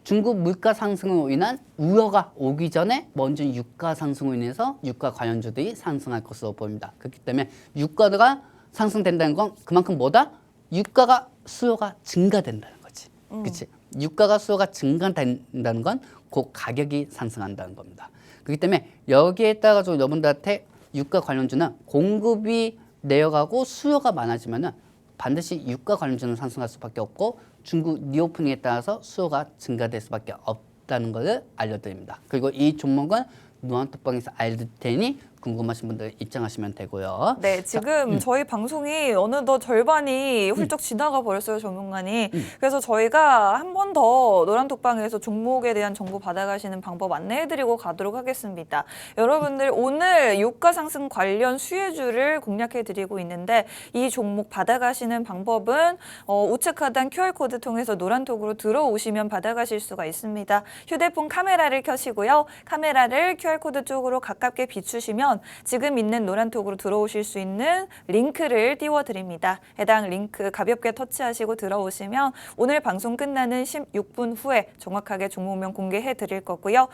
중국 물가 상승으로 인한 우려가 오기 전에 먼저 유가 상승으로 인해서 유가 관련주들이 상승할 것으로 보입니다. 그렇기 때문에 유가가 상승된다는 건 그만큼 뭐다? 유가가 수요가 증가된다는 거지. 그렇지? 유가가 수요가 증가된다는 건 곧 가격이 상승한다는 겁니다. 그렇기 때문에 여기에 따라서 여러분들한테 유가 관련주는 공급이 내려가고 수요가 많아지면은 반드시 유가 관련주는 상승할 수밖에 없고 중국 리오프닝에 따라서 수요가 증가될 수밖에 없다는 것을 알려드립니다. 그리고 이 종목은 노안톡방에서 알려드릴 테니 궁금하신 분들 입장하시면 되고요. 네, 지금 저희 방송이 어느덧 절반이 훌쩍 지나가 버렸어요, 전문가님. 그래서 저희가 한 번 더 노란톡방에서 종목에 대한 정보 받아가시는 방법 안내해드리고 가도록 하겠습니다. 여러분들 오늘 유가 상승 관련 수혜주를 공략해드리고 있는데 이 종목 받아가시는 방법은 우측 하단 QR코드 통해서 노란톡으로 들어오시면 받아가실 수가 있습니다. 휴대폰 카메라를 켜시고요. 카메라를 QR코드 쪽으로 가깝게 비추시면 지금 있는 노란톡으로 들어오실 수 있는 링크를 띄워드립니다. 해당 링크 가볍게 터치하시고 들어오시면 오늘 방송 끝나는 16분 후에 정확하게 종목명 공개해 드릴 거고요.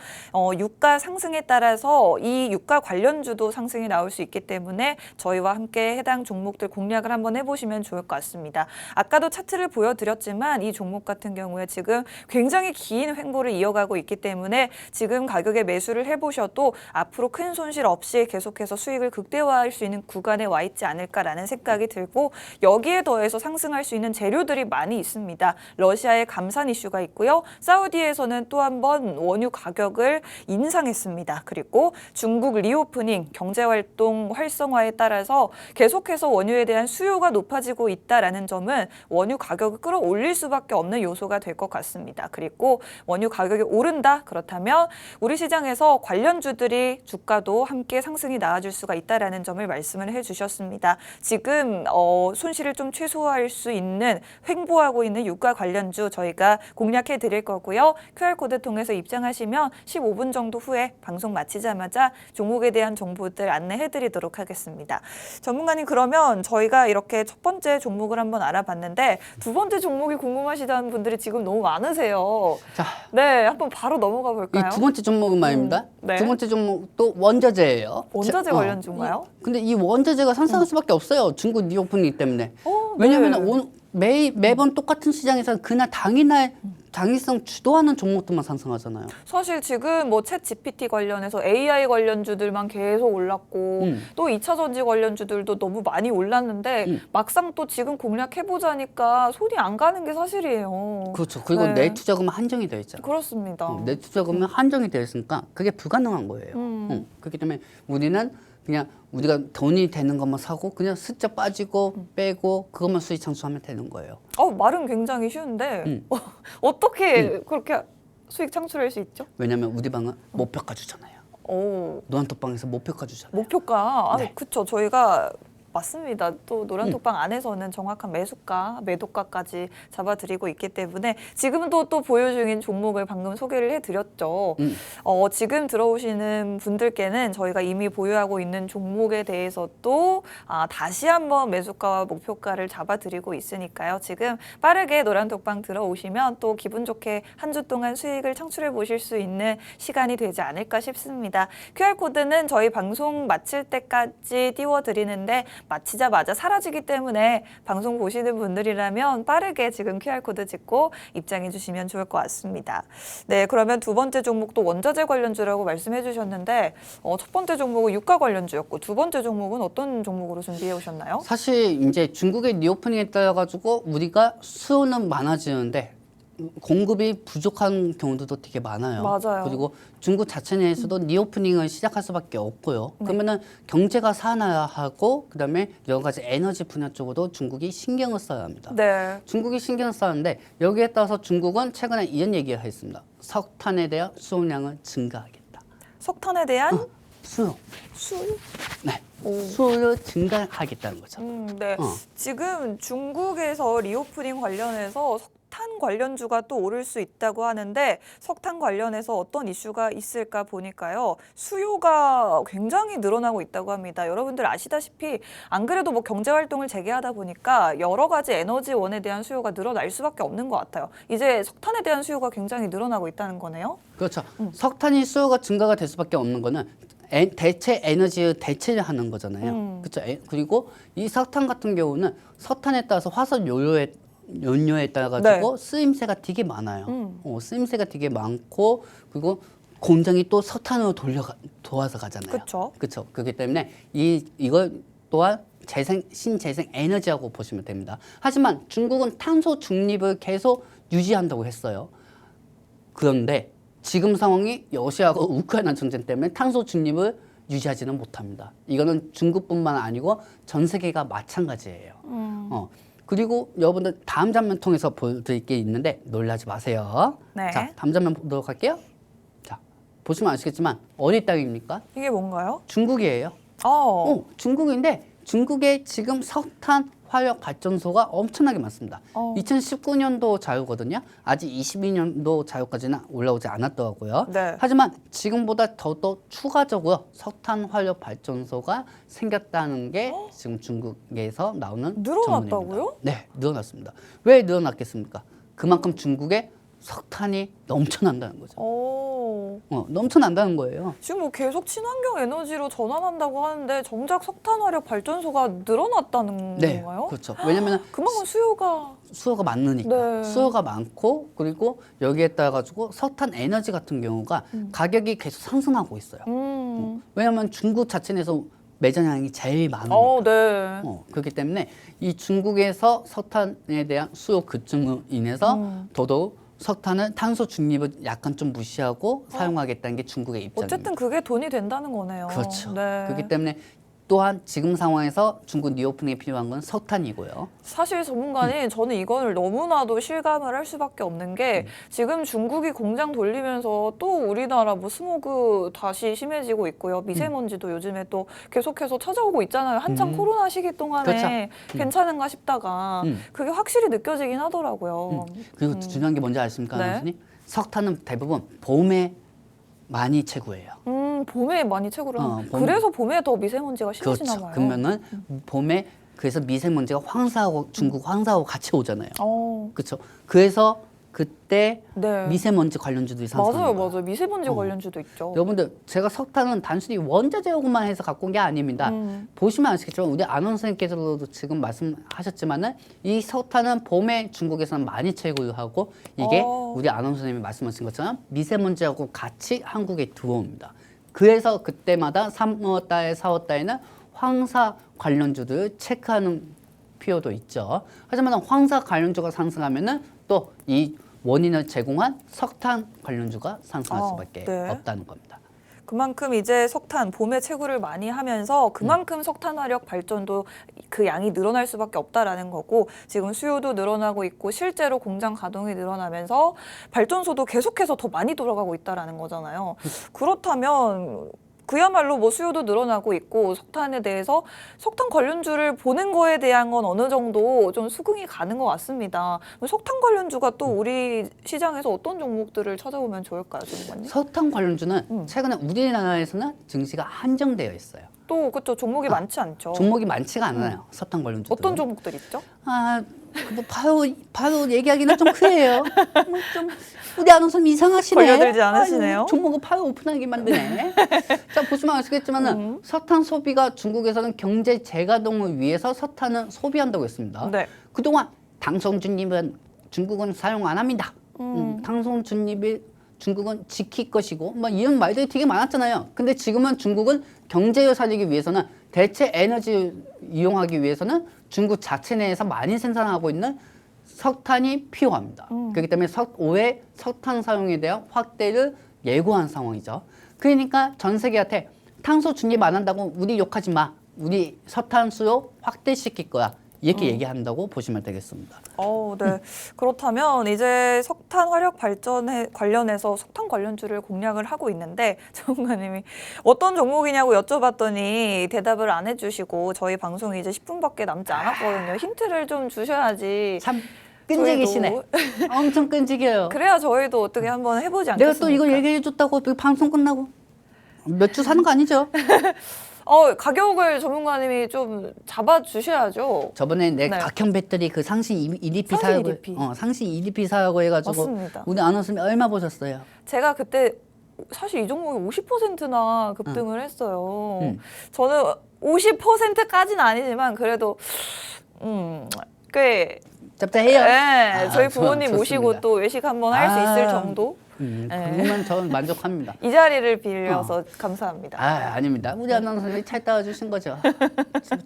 유가 상승에 따라서 이 유가 관련주도 상승이 나올 수 있기 때문에 저희와 함께 해당 종목들 공략을 한번 해보시면 좋을 것 같습니다. 아까도 차트를 보여드렸지만 이 종목 같은 경우에 지금 굉장히 긴 횡보를 이어가고 있기 때문에 지금 가격에 매수를 해보셔도 앞으로 큰 손실 없이 계속해서 수익을 극대화할 수 있는 구간에 와 있지 않을까라는 생각이 들고 여기에 더해서 상승할 수 있는 재료들이 많이 있습니다. 러시아의 감산 이슈가 있고요. 사우디에서는 또 한 번 원유 가격을 인상했습니다. 그리고 중국 리오프닝 경제활동 활성화에 따라서 계속해서 원유에 대한 수요가 높아지고 있다라는 점은 원유 가격을 끌어올릴 수밖에 없는 요소가 될 것 같습니다. 그리고 원유 가격이 오른다? 그렇다면 우리 시장에서 관련주들이 주가도 함께 상승이 나와줄 수가 있다라는 점을 말씀을 해주셨습니다. 지금 손실을 좀 최소화할 수 있는 횡보하고 있는 유가 관련주 저희가 공략해 드릴 거고요. QR코드 통해서 입장하시면 15분 정도 후에 방송 마치자마자 종목에 대한 정보들 안내해 드리도록 하겠습니다. 전문가님 그러면 저희가 이렇게 첫 번째 종목을 한번 알아봤는데 두 번째 종목이 궁금하시다는 분들이 지금 너무 많으세요. 자, 네, 한번 바로 넘어가 볼까요? 이 두 번째 종목은 말입니다. 네. 두 번째 종목도 원자재예요. 원자재 관련주인가요? 근데 이 원자재가 상승할 수밖에 없어요. 중국 리오프닝 때문에. 네. 왜냐하면 매번 똑같은 시장에서 그날 당일날 당일성 주도하는 종목들만 상승하잖아요. 사실 지금 뭐 챗 GPT 관련해서 AI 관련주들만 계속 올랐고 또 2차 전지 관련주들도 너무 많이 올랐는데 막상 또 지금 공략해보자니까 손이 안 가는 게 사실이에요. 그렇죠. 그리고 네. 내 투자금은 한정이 되어 있잖아요. 그렇습니다. 내 투자금은 한정이 되어 있으니까 그게 불가능한 거예요. 그렇기 때문에 우리는 그냥 우리가 돈이 되는 것만 사고 그냥 슬쩍 빠지고 빼고 그것만 수익 창출하면 되는 거예요. 말은 굉장히 쉬운데 어떻게 그렇게 수익 창출할 수 있죠? 왜냐하면 우리 방은 목표가 주잖아요. 오, 노란톡방에서 목표가 주잖아요. 목표가 네. 그쵸. 저희가 맞습니다. 또 노란톡방 안에서는 정확한 매수가, 매도가까지 잡아드리고 있기 때문에 지금도 또 보유 중인 종목을 방금 소개를 해드렸죠. 지금 들어오시는 분들께는 저희가 이미 보유하고 있는 종목에 대해서도 다시 한번 매수가와 목표가를 잡아드리고 있으니까요. 지금 빠르게 노란톡방 들어오시면 또 기분 좋게 한 주 동안 수익을 창출해 보실 수 있는 시간이 되지 않을까 싶습니다. QR코드는 저희 방송 마칠 때까지 띄워드리는데 마치자마자 사라지기 때문에 방송 보시는 분들이라면 빠르게 지금 QR코드 찍고 입장해 주시면 좋을 것 같습니다. 네, 그러면 두 번째 종목도 원자재 관련주라고 말씀해 주셨는데 첫 번째 종목은 유가 관련주였고 두 번째 종목은 어떤 종목으로 준비해 오셨나요? 사실 이제 중국의 리오프닝에 따라 가지고 우리가 수요는 많아지는데 공급이 부족한 경우도 되게 많아요. 맞아요. 그리고 중국 자체 내에서도 리오프닝을 시작할 수밖에 없고요. 그러면은 경제가 살아야 하고 그다음에 여러 가지 에너지 분야 쪽으로 중국이 신경을 써야 합니다. 네. 중국이 신경을 쓰는데 여기에 따라서 중국은 최근에 이런 얘기를 했습니다. 석탄에 대한 수용량을 증가하겠다. 석탄에 대한 수요. 수요? 네. 오. 수요를 증가하겠다는 거죠. 네. 지금 중국에서 리오프닝 관련해서 석탄 관련주가 또 오를 수 있다고 하는데 석탄 관련해서 어떤 이슈가 있을까 보니까요. 수요가 굉장히 늘어나고 있다고 합니다. 여러분들 아시다시피 안 그래도 뭐 경제활동을 재개하다 보니까 여러 가지 에너지원에 대한 수요가 늘어날 수밖에 없는 것 같아요. 이제 석탄에 대한 수요가 굉장히 늘어나고 있다는 거네요. 그렇죠. 석탄이 수요가 증가가 될 수밖에 없는 거는 대체 에너지의 대체를 하는 거잖아요. 그렇죠. 그리고 이 석탄 같은 경우는 석탄에 따라서 화석 연료에 따라 가지고 네. 쓰임새가 되게 많아요. 쓰임새가 되게 많고 그리고 공장이 또 석탄으로 도와서 가잖아요. 그렇죠. 그렇죠. 그렇기 때문에 이걸 또한 신재생 에너지라고 보시면 됩니다. 하지만 중국은 탄소 중립을 계속 유지한다고 했어요. 그런데 지금 상황이 러시아하고 우크라이나 전쟁 때문에 탄소 중립을 유지하지는 못합니다. 이거는 중국뿐만 아니고 전 세계가 마찬가지예요. 그리고 여러분들 다음 장면 통해서 보여드릴 게 있는데 놀라지 마세요. 네. 자, 다음 장면 보도록 할게요. 자, 보시면 아시겠지만 어디 땅입니까? 이게 뭔가요? 중국이에요. 중국인데 중국에 지금 석탄 화력 발전소가 엄청나게 많습니다. 2019년도 자료거든요. 아직 22년도 자료까지는 올라오지 않았더라고요. 네. 하지만 지금보다 더더 추가적으로 석탄 화력 발전소가 생겼다는 게 지금 중국에서 나오는 늘어났다고요? 전문입니다. 네, 늘어났습니다. 왜 늘어났겠습니까? 그만큼 중국에 석탄이 넘쳐난다는 거죠. 넘쳐난다는 거예요. 지금 뭐 계속 친환경 에너지로 전환한다고 하는데 정작 석탄 화력 발전소가 늘어났다는 네, 건가요? 그렇죠. 왜냐면 그만큼 수요가 많으니까. 네. 수요가 많고 그리고 여기에 따라 가지고 석탄 에너지 같은 경우가 가격이 계속 상승하고 있어요. 왜냐면 중국 자체 내에서 매장량이 제일 많으니까. 네. 그렇기 때문에 이 중국에서 석탄에 대한 수요 급증으로 인해서 더더욱 석탄은 탄소 중립을 약간 좀 무시하고 사용하겠다는 게 중국의 입장입니다. 어쨌든 그게 돈이 된다는 거네요. 그렇죠. 네. 그렇기 때문에 또한 지금 상황에서 중국 리오프닝에 필요한 건 석탄이고요. 사실 전문가님 저는 이걸 너무나도 실감을 할 수밖에 없는 게 지금 중국이 공장 돌리면서 또 우리나라 뭐 스모그 다시 심해지고 있고요. 미세먼지도 요즘에 또 계속해서 찾아오고 있잖아요. 한창 코로나 시기 동안에 그렇죠. 괜찮은가 싶다가 그게 확실히 느껴지긴 하더라고요. 그리고 중요한 게 뭔지 아십니까, 네. 교수님? 석탄은 대부분 봄에 많이 채굴해요. 봄에 많이 채굴을 봄. 그래서 봄에 더 미세먼지가 심해지나 그렇죠. 봐요. 그러면은 봄에 그래서 미세먼지가 중국 황사하고 같이 오잖아요. 어. 그렇죠. 그래서 그때 네. 미세먼지 관련주들이 상승합니다. 맞아요, 맞아요. 미세먼지 관련주도 있죠. 여러분들 제가 석탄은 단순히 원자재로만 해서 갖고 온 게 아닙니다. 보시면 아시겠지만 우리 아나운서님께서도 지금 말씀하셨지만은 이 석탄은 봄에 중국에서는 많이 채굴하고 이게 우리 아나운서님이 말씀하신 것처럼 미세먼지하고 같이 한국에 들어옵니다. 그래서 그때마다 3월 달, 4월 달에는 황사 관련주들 체크하는 필요도 있죠. 하지만 황사 관련주가 상승하면은 또 이 원인을 제공한 석탄 관련주가 상승할 수밖에 네. 없다는 겁니다. 그만큼 이제 석탄 봄에 채굴을 많이 하면서 그만큼 석탄 화력 발전도 그 양이 늘어날 수밖에 없다라는 거고 지금 수요도 늘어나고 있고 실제로 공장 가동이 늘어나면서 발전소도 계속해서 더 많이 돌아가고 있다라는 거잖아요. 그렇다면 그야말로 뭐 수요도 늘어나고 있고 석탄에 대해서 석탄 관련주를 보는 거에 대한 건 어느 정도 좀 수긍이 가는 것 같습니다. 석탄 관련주가 또 우리 시장에서 어떤 종목들을 찾아보면 좋을까요, 주무관님? 석탄 관련주는 최근에 우리나라에서는 증시가 한정되어 있어요. 또 그쵸 종목이 많지 않죠. 종목이 많지가 않아요. 석탄 관련주들. 어떤 종목들 있죠? 뭐 바로 얘기하기는 좀 그래요. 좀 우리 아나운서님 이상하시네. 걸려들지 않으시네요? 종목을 바로 오픈하게 만드네. 자 보시면 아시겠지만은 석탄 소비가 중국에서는 경제 재가동을 위해서 석탄을 소비한다고 했습니다. 네. 그동안 당성준입은 중국은 사용 안 합니다. 당성준입을 중국은 지킬 것이고 뭐 이런 말들이 되게 많았잖아요. 근데 지금은 중국은 경제를 살리기 위해서는 대체 에너지를 이용하기 위해서는 중국 자체 내에서 많이 생산하고 있는 석탄이 필요합니다. 그렇기 때문에 올해 석탄 사용에 대한 확대를 예고한 상황이죠. 그러니까 전 세계한테 탄소 중립 안 한다고 우리 욕하지 마. 우리 석탄 수요 확대시킬 거야. 이렇게 얘기한다고 보시면 되겠습니다. 네. 그렇다면 이제 석탄 화력 발전에 관련해서 석탄 관련주를 공략을 하고 있는데 전문가님이 어떤 종목이냐고 여쭤봤더니 대답을 안 해주시고 저희 방송이 이제 10분밖에 남지 않았거든요. 힌트를 좀 주셔야지. 참 끈질기시네. 엄청 끈질겨요. 그래야 저희도 어떻게 한번 해보지 않겠습니까? 내가 또 이거 얘기해줬다고 또 방송 끝나고 몇 주 사는 거 아니죠? 가격을 전문가님이 좀 잡아주셔야죠. 저번에 내 네. 각형 배터리 그 상시 EDP 상시 사라고 EDP. 상시 EDP 사라고 해가지고 맞습니다. 우리 아나운서님 얼마 보셨어요? 제가 그때 사실 이 종목이 50%나 급등을 했어요. 저는 50%까지는 아니지만 그래도 꽤 짭짤해요. 네, 저희 부모님 좋습니다. 모시고 또 외식 한번 할 수 있을 정도? 그러면 저는 만족합니다. 이 자리를 빌려서 감사합니다. 아닙니다. 우리 아나운서님이 찰따라 주신 거죠.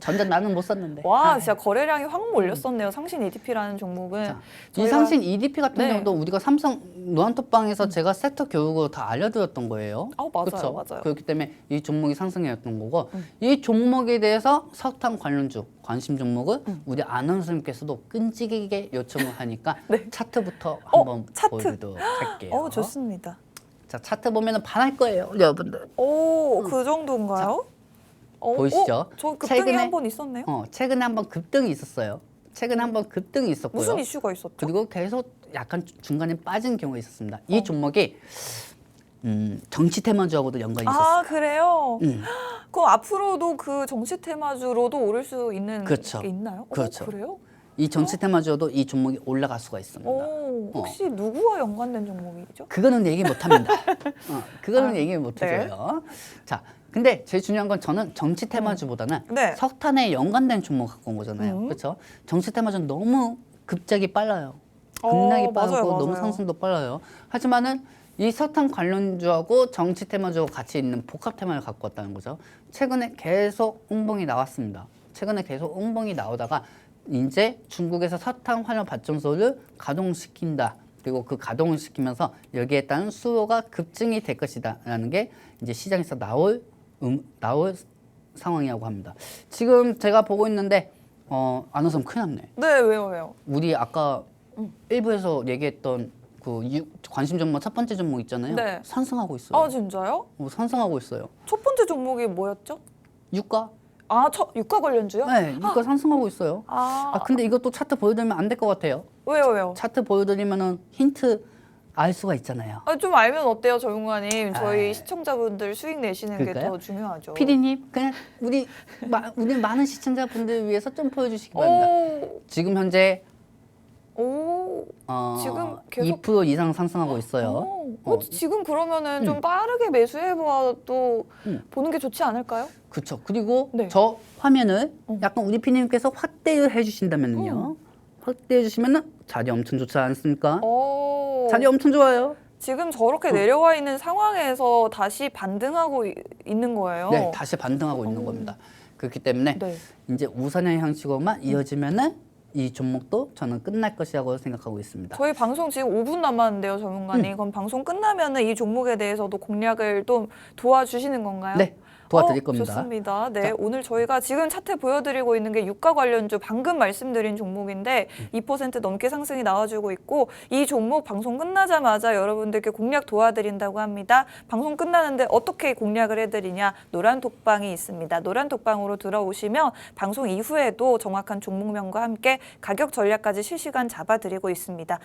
전자 나는 못 샀는데. 와, 진짜 거래량이 확 몰렸었네요. 상신 EDP라는 종목은. 이 상신 EDP 같은 네. 경우도 우리가 삼성 노안톡방에서 제가 섹터 교육으로 다 알려드렸던 거예요. 맞아요, 그쵸? 맞아요. 그렇기 때문에 이 종목이 상승이었던 거고 이 종목에 대해서 석탄 관련주 관심 종목을 우리 아나운서님께서도 끈질기게 요청을 하니까 네. 차트부터 한번 차트. 보여드리도록 할게요. 좋습니다. 자 차트 보면은 반할 거예요, 여러분들. 그 정도인가요? 보이시죠? 저 급등이 최근에- 한 번 있었네요. 최근에 한번 급등이 있었어요. 최근에 한번 급등이 있었고요. 무슨 이슈가 있었죠? 그리고 계속 약간 중간에 빠진 경우가 있었습니다. 이 종목이 정치 테마주하고도 연관이 있었어요. 그래요? 그럼 앞으로도 그 정치 테마주로도 오를 수 있는 그렇죠. 게 있나요? 그렇죠. 그래요? 이 정치 테마주도 이 종목이 올라갈 수가 있습니다. 혹시 누구와 연관된 종목이죠? 그거는 얘기 못 합니다. 그거는 얘기 못 해줘요. 자, 근데 제일 중요한 건 저는 정치 테마주보다는 네. 석탄에 연관된 종목 갖고 온 거잖아요. 그렇죠? 정치 테마주는 너무 급작이 빨라요. 급락이 빠르고 맞아요, 너무 맞아요. 상승도 빨라요. 하지만은 이 석탄 관련주하고 정치 테마주하고 같이 있는 복합 테마를 갖고 왔다는 거죠. 최근에 계속 응봉이 나왔습니다. 최근에 계속 응봉이 나오다가 이제 중국에서 석탄 화력 발전소를 가동시킨다. 그리고 그 가동을 시키면서 여기에 따른 수요가 급증이 될 것이다라는 게 이제 시장에서 나올 상황이라고 합니다. 지금 제가 보고 있는데 아나운서 큰일 났네. 네, 왜요? 우리 아까 일부에서 얘기했던 그 관심 종목 첫 번째 종목 있잖아요. 네. 상승하고 있어요. 진짜요? 상승하고 있어요. 첫 번째 종목이 뭐였죠? 유가? 유가 관련주요? 네, 유가 상승하고 있어요. 근데 이것도 차트 보여드리면 안 될 것 같아요. 왜요? 차트 보여드리면은 힌트 알 수가 있잖아요. 좀 알면 어때요, 전문가님? 저희 시청자분들 수익 내시는 게 그럴까요? 더 중요하죠. 피디님, 그냥 우리 많은 시청자분들 위해서 좀 보여주시기 바랍니다. 지금 현재 오, 지금 계속 2% 이상 상승하고 있어요. 지금 그러면은 좀 빠르게 매수해봐도 보는 게 좋지 않을까요? 그렇죠. 그리고 네. 저 화면을 약간 우리 피디님께서 확대를 해주신다면요. 확대해 주시면은 자리 엄청 좋지 않습니까? 자리 엄청 좋아요. 지금 저렇게 내려와 있는 상황에서 다시 반등하고 있는 거예요. 네, 다시 반등하고 있는 겁니다. 그렇기 때문에 네. 이제 우선의 형식으로만 이어지면은 이 종목도 저는 끝날 것이라고 생각하고 있습니다. 저희 방송 지금 5분 남았는데요, 전문가님. 그럼 방송 끝나면은 이 종목에 대해서도 공략을 좀 도와주시는 건가요? 네, 도와드릴 겁니다. 좋습니다. 네, 자. 오늘 저희가 지금 차트 보여드리고 있는 게 유가 관련주 방금 말씀드린 종목인데 2% 넘게 상승이 나와주고 있고 이 종목 방송 끝나자마자 여러분들께 공략 도와드린다고 합니다. 방송 끝나는데 어떻게 공략을 해드리냐? 노란 톡방이 있습니다. 노란 톡방으로 들어오시면 방송 이후에도 정확한 종목명과 함께 가격 전략까지 실시간 잡아드리고 있습니다.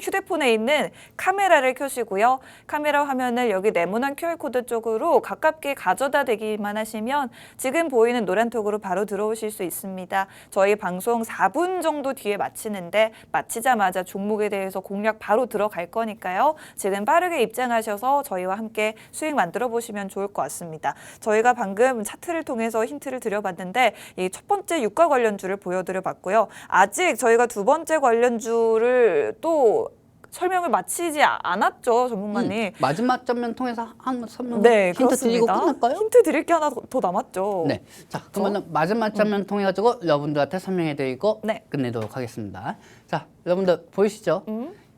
휴대폰에 있는 카메라를 켜시고요. 카메라 화면을 여기 네모난 QR코드 쪽으로 가깝게 가져다 대기만 하시면 지금 보이는 노란톡으로 바로 들어오실 수 있습니다. 저희 방송 4분 정도 뒤에 마치는데 마치자마자 종목에 대해서 공략 바로 들어갈 거니까요. 지금 빠르게 입장하셔서 저희와 함께 수익 만들어 보시면 좋을 것 같습니다. 저희가 방금 차트를 통해서 힌트를 드려봤는데 이 첫 번째 유가 관련주를 보여드려 봤고요. 아직 저희가 두 번째 관련주를 또 설명을 마치지 않았죠, 전문가님. 마지막 장면 통해서 한 설명 네, 힌트 드리고 그렇습니다. 끝날까요? 힌트 드릴 게 하나 더 남았죠. 네, 자 그러면 마지막 장면 통해 가지고 여러분들한테 설명해드리고 네. 끝내도록 하겠습니다. 자, 여러분들 보이시죠?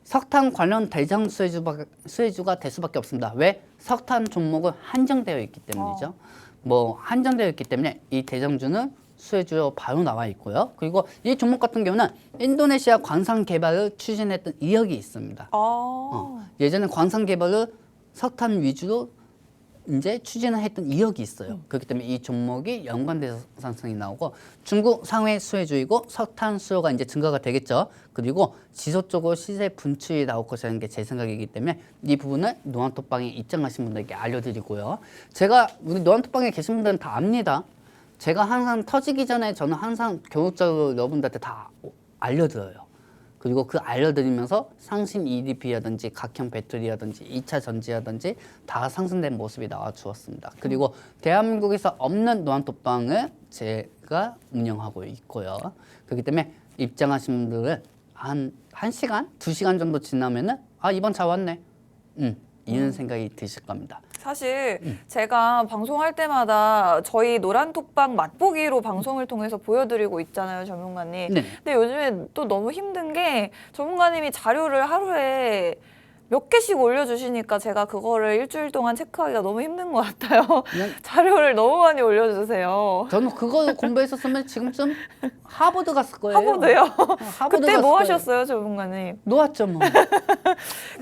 석탄 관련 대장 수혜주가 될 수밖에 없습니다. 왜? 석탄 종목은 한정되어 있기 때문이죠. 뭐 한정되어 있기 때문에 이 대장주는 수혜주로 바로 나와 있고요. 그리고 이 종목 같은 경우는 인도네시아 광산 개발을 추진했던 이력이 있습니다. 예전에 광산 개발을 석탄 위주로 이제 추진을 했던 이력이 있어요. 그렇기 때문에 이 종목이 연관돼서 상승이 나오고 중국 상해 수혜주이고 석탄 수요가 이제 증가가 되겠죠. 그리고 지속적으로 시세 분출이 나올 것이라는 게 제 생각이기 때문에 이 부분을 노란톡방에 입장하신 분들에게 알려드리고요. 제가 우리 노란톡방에 계신 분들은 다 압니다. 제가 항상 터지기 전에 저는 항상 교육적으로 여러분들한테 다 알려드려요. 그리고 그 알려드리면서 상신 EDP라든지 각형 배터리라든지 2차 전지라든지 다 상승된 모습이 나와 주었습니다. 그리고 대한민국에서 없는 노란톡방을 제가 운영하고 있고요. 그렇기 때문에 입장하신 분들은 한 1시간, 2시간 정도 지나면은 아 이번 잘 왔네. 이런 생각이 드실 겁니다. 사실 제가 방송할 때마다 저희 노란톡방 맛보기로 방송을 통해서 보여드리고 있잖아요, 전문가님. 네. 근데 요즘에 또 너무 힘든 게 전문가님이 자료를 하루에 몇 개씩 올려주시니까 제가 그거를 일주일 동안 체크하기가 너무 힘든 것 같아요. 자료를 너무 많이 올려주세요. 저는 그거 공부했었으면 지금쯤 하버드 갔을 거예요. 하버드요? 하버드 그때 갔을 뭐 거예요. 하셨어요, 전문가님? 놓았죠 뭐.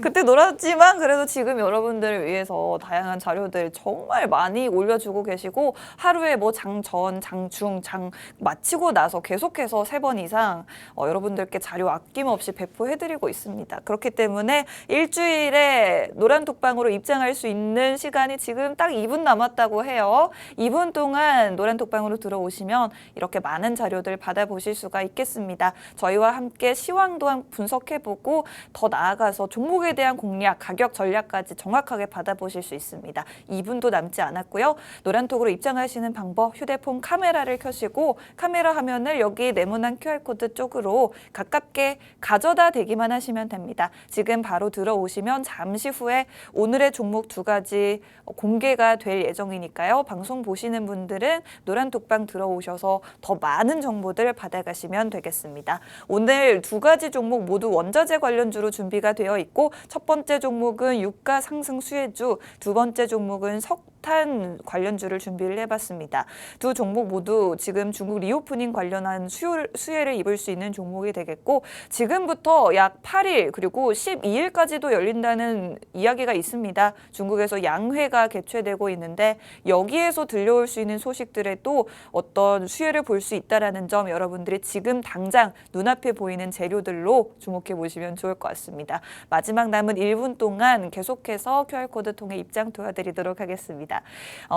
그때 놀았지만 그래도 지금 여러분들을 위해서 다양한 자료들 정말 많이 올려주고 계시고 하루에 뭐 장전, 장중, 장 마치고 나서 계속해서 3번 이상 여러분들께 자료 아낌없이 배포해드리고 있습니다. 그렇기 때문에 일주일에 노란톡방으로 입장할 수 있는 시간이 지금 딱 2분 남았다고 해요. 2분 동안 노란톡방으로 들어오시면 이렇게 많은 자료들 받아보실 수가 있겠습니다. 저희와 함께 시황도 분석해보고 더 나아가서 종목에 대한 공략, 가격 전략까지 정확하게 받아보실 수 있습니다. 2분도 남지 않았고요. 노란톡으로 입장하시는 방법, 휴대폰 카메라를 켜시고 카메라 화면을 여기 네모난 QR코드 쪽으로 가깝게 가져다 대기만 하시면 됩니다. 지금 바로 들어오시면 잠시 후에 오늘의 종목 2가지 공개가 될 예정이니까요. 방송 보시는 분들은 노란톡방 들어오셔서 더 많은 정보들 받아가시면 되겠습니다. 오늘 2가지 종목 모두 원자재 관련주로 준비가 되어 있고 첫 번째 종목은 유가 상승 수혜주, 두 번째 종목은 석탄 관련주를 준비를 해봤습니다. 두 종목 모두 지금 중국 리오프닝 관련한 수혜를 입을 수 있는 종목이 되겠고 지금부터 약 8일 그리고 12일까지도 열린다는 이야기가 있습니다. 중국에서 양회가 개최되고 있는데 여기에서 들려올 수 있는 소식들에 또 어떤 수혜를 볼 수 있다는 점 여러분들이 지금 당장 눈앞에 보이는 재료들로 주목해 보시면 좋을 것 같습니다. 마지막 남은 1분 동안 계속해서 QR코드 통해 입장 도와드리도록 하겠습니다. 있습니다.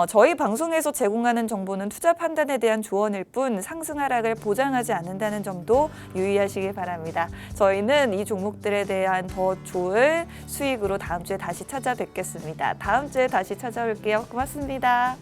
저희 방송에서 제공하는 정보는 투자 판단에 대한 조언일 뿐 상승 하락을 보장하지 않는다는 점도 유의하시기 바랍니다. 저희는 이 종목들에 대한 더 좋은 수익으로 다음 주에 다시 찾아뵙겠습니다. 다음 주에 다시 찾아올게요. 고맙습니다.